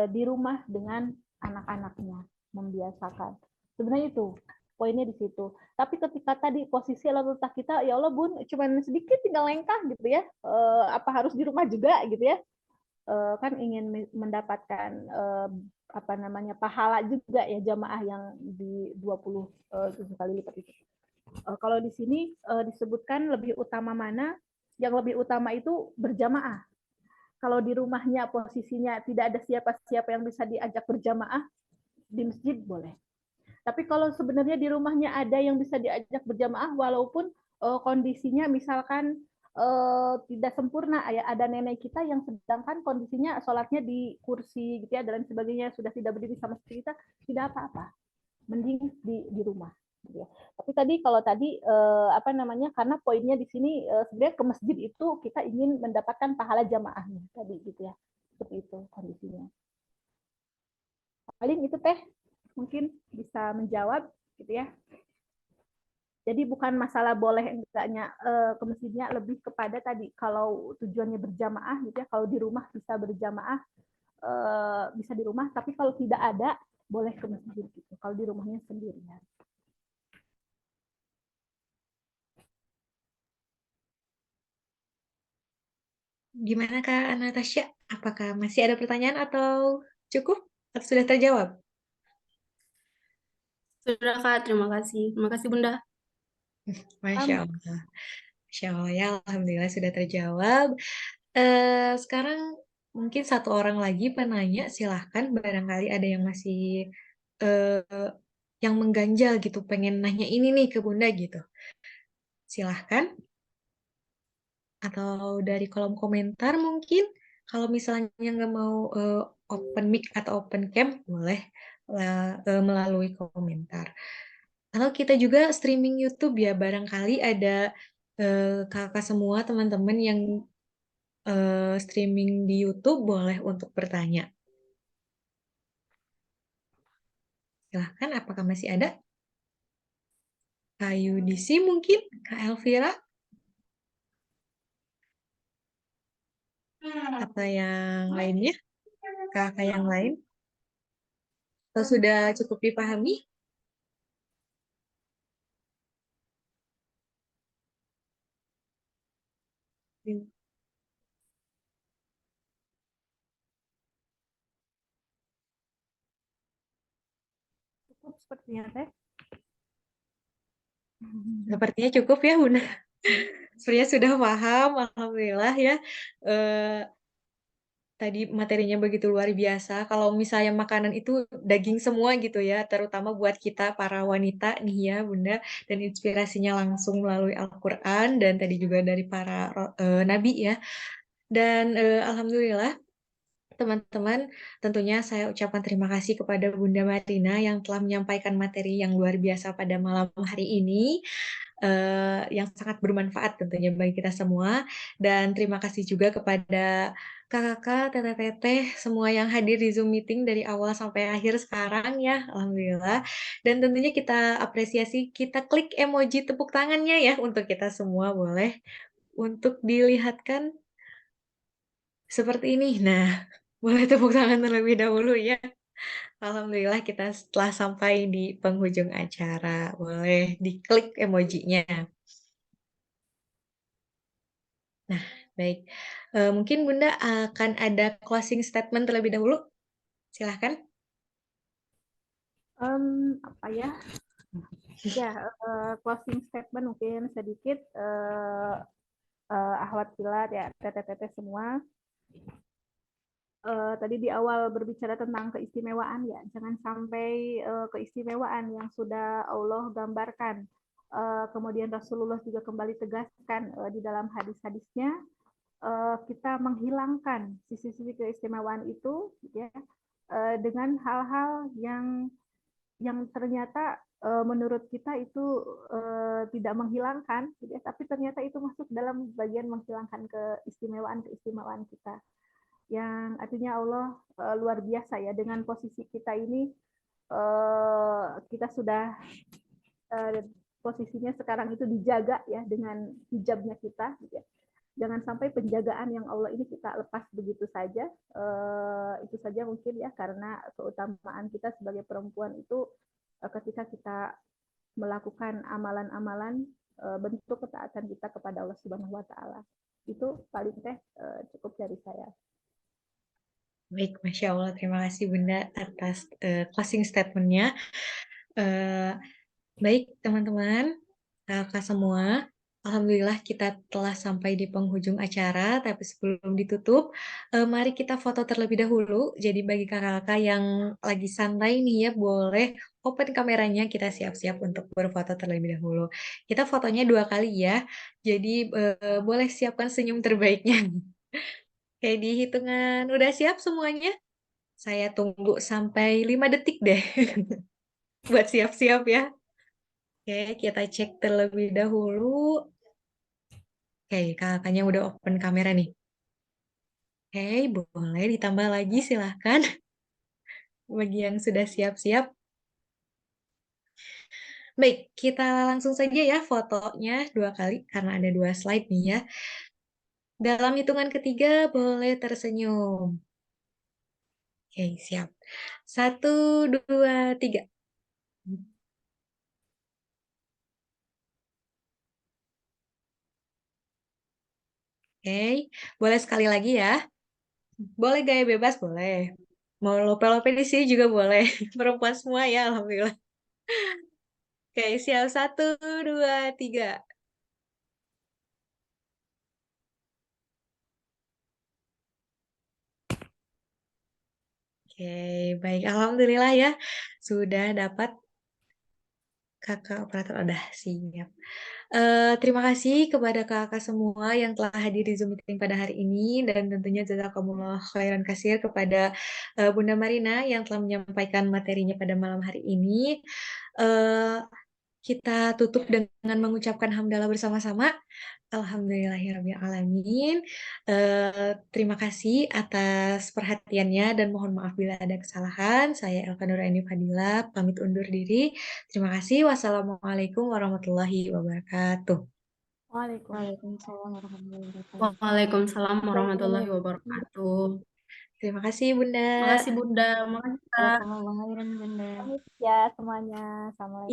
di rumah dengan anak-anaknya, membiasakan. Sebenarnya itu poinnya di situ. Tapi ketika tadi posisi lalu letak kita, ya Allah Bun, cuman sedikit tinggal lengkah gitu ya, apa harus di rumah juga gitu ya? Kan ingin mendapatkan apa namanya pahala juga ya, jamaah yang di 27 kali lipat itu. Kalau di sini disebutkan lebih utama mana? Yang lebih utama itu berjamaah. Kalau di rumahnya posisinya tidak ada siapa-siapa yang bisa diajak berjamaah, di masjid boleh. Tapi kalau sebenarnya di rumahnya ada yang bisa diajak berjamaah, walaupun kondisinya misalkan tidak sempurna, ya ada nenek kita yang sedangkan kondisinya sholatnya di kursi gitu ya, dan sebagainya, sudah tidak berdiri sama seperti kita, tidak apa-apa, mending di rumah. Gitu ya. Tapi tadi kalau tadi apa namanya, karena poinnya di sini sebenarnya ke masjid itu kita ingin mendapatkan pahala jamaahnya tadi gitu ya, seperti itu kondisinya. Paling itu teh mungkin bisa menjawab gitu ya. Jadi bukan masalah boleh enggaknya ke masjidnya, lebih kepada tadi kalau tujuannya berjamaah gitu ya, kalau di rumah bisa berjamaah bisa di rumah, tapi kalau tidak ada boleh ke masjid gitu. Kalau di rumahnya sendirian. Gimana Kak Natasha? Apakah masih ada pertanyaan atau cukup? Atau sudah terjawab? Sudah Kak, terima kasih. Terima kasih Bunda. Masya Um, Allah. Masya Allah ya, Alhamdulillah sudah terjawab. Sekarang mungkin satu orang lagi penanya, silahkan barangkali ada yang masih eh, yang mengganjal gitu, pengen nanya ini nih ke Bunda gitu. Silahkan. Atau dari kolom komentar mungkin. Kalau misalnya nggak mau open mic atau open cam, boleh melalui komentar. Atau kita juga streaming YouTube ya, barangkali ada kakak semua teman-teman yang streaming di YouTube boleh untuk bertanya. Silahkan, apakah masih ada? Kak Yudisi mungkin? Kak Elvira? Atau yang lainnya? Kakak yang lain? Atau sudah cukup dipahami? cukup sepertinya teh. Sepertinya cukup ya, Bunda. Sepertinya sudah paham, Alhamdulillah ya. Eh, Tadi materinya begitu luar biasa. Kalau misalnya makanan itu daging semua gitu ya, terutama buat kita para wanita nih ya, Bunda. Dan inspirasinya langsung melalui Al-Quran dan tadi juga dari para nabi ya. Dan Alhamdulillah, teman-teman, tentunya saya ucapkan terima kasih kepada Bunda Marina yang telah menyampaikan materi yang luar biasa pada malam hari ini, yang sangat bermanfaat tentunya bagi kita semua. Dan terima kasih juga kepada kakak-kakak, teteh-teteh, semua yang hadir di Zoom meeting dari awal sampai akhir sekarang ya, Alhamdulillah. Dan tentunya kita apresiasi, kita klik emoji tepuk tangannya ya untuk kita semua, boleh untuk dilihatkan seperti ini. Nah, boleh tepuk tangan terlebih dahulu ya. Alhamdulillah kita setelah sampai di penghujung acara. Boleh diklik emojinya. Nah, baik. Mungkin Bunda akan ada closing statement terlebih dahulu. Silahkan. Apa ya? Ya, closing statement mungkin sedikit ahwat kilat ya, teteh-teteh semua. Tadi di awal berbicara tentang keistimewaan ya, jangan sampai keistimewaan yang sudah Allah gambarkan. Kemudian Rasulullah juga kembali tegaskan di dalam hadis-hadisnya, kita menghilangkan sisi-sisi keistimewaan itu ya, dengan hal-hal yang ternyata menurut kita itu tidak menghilangkan, ya, tapi ternyata itu masuk dalam bagian menghilangkan keistimewaan kita. Yang artinya Allah luar biasa ya, dengan posisi kita ini kita sudah posisinya sekarang itu dijaga ya dengan hijabnya kita. Ya. Jangan sampai penjagaan yang Allah ini kita lepas begitu saja. Itu saja mungkin ya, karena keutamaan kita sebagai perempuan itu ketika kita melakukan amalan-amalan bentuk ketaatan kita kepada Allah Subhanahu Wa Taala. Itu paling teh cukup dari saya. Baik, Masya Allah. Terima kasih Bunda atas closing statement-nya. Eh, Baik, teman-teman, kakak semua. Alhamdulillah kita telah sampai di penghujung acara, tapi sebelum ditutup, mari kita foto terlebih dahulu. Jadi bagi kakak-kakak yang lagi santai nih ya, boleh open kameranya, kita siap-siap untuk berfoto terlebih dahulu. Kita fotonya 2 kali ya, jadi boleh siapkan senyum terbaiknya. Oke, di hitungan udah siap semuanya? Saya tunggu sampai 5 detik deh buat siap-siap ya. Oke, kita cek terlebih dahulu. Oke, kakaknya udah open kamera nih. Oke, boleh ditambah lagi silahkan. bagi yang sudah siap-siap. Baik, kita langsung saja ya fotonya 2 kali karena ada 2 slide nih ya. Dalam hitungan ketiga boleh tersenyum. Oke, siap. 1, 2, 3. Oke, boleh sekali lagi ya. Boleh gaya bebas, boleh. Mau lope-lope di sini juga boleh. Perempuan semua ya, alhamdulillah. Oke, siap. 1, 2, 3. Oke, baik. Alhamdulillah ya. Sudah dapat kakak operator. Udah siap. Terima kasih kepada kakak semua yang telah hadir di Zoom meeting pada hari ini dan tentunya jazakumullah khairan kasir kepada Bunda Marina yang telah menyampaikan materinya pada malam hari ini. Eh, kita tutup dengan mengucapkan hamdalah bersama-sama. Alhamdulillahirrahmanirrahim. Terima kasih atas perhatiannya dan mohon maaf bila ada kesalahan. Saya Elka Nuraini Fadila, pamit undur diri. Terima kasih. Wassalamualaikum warahmatullahi wabarakatuh. Waalaikumsalam warahmatullahi wabarakatuh. Waalaikumsalam warahmatullahi wabarakatuh. Terima kasih, Bunda. Makasih Bunda, makasih Kak. Ya semuanya. Assalamualaikum.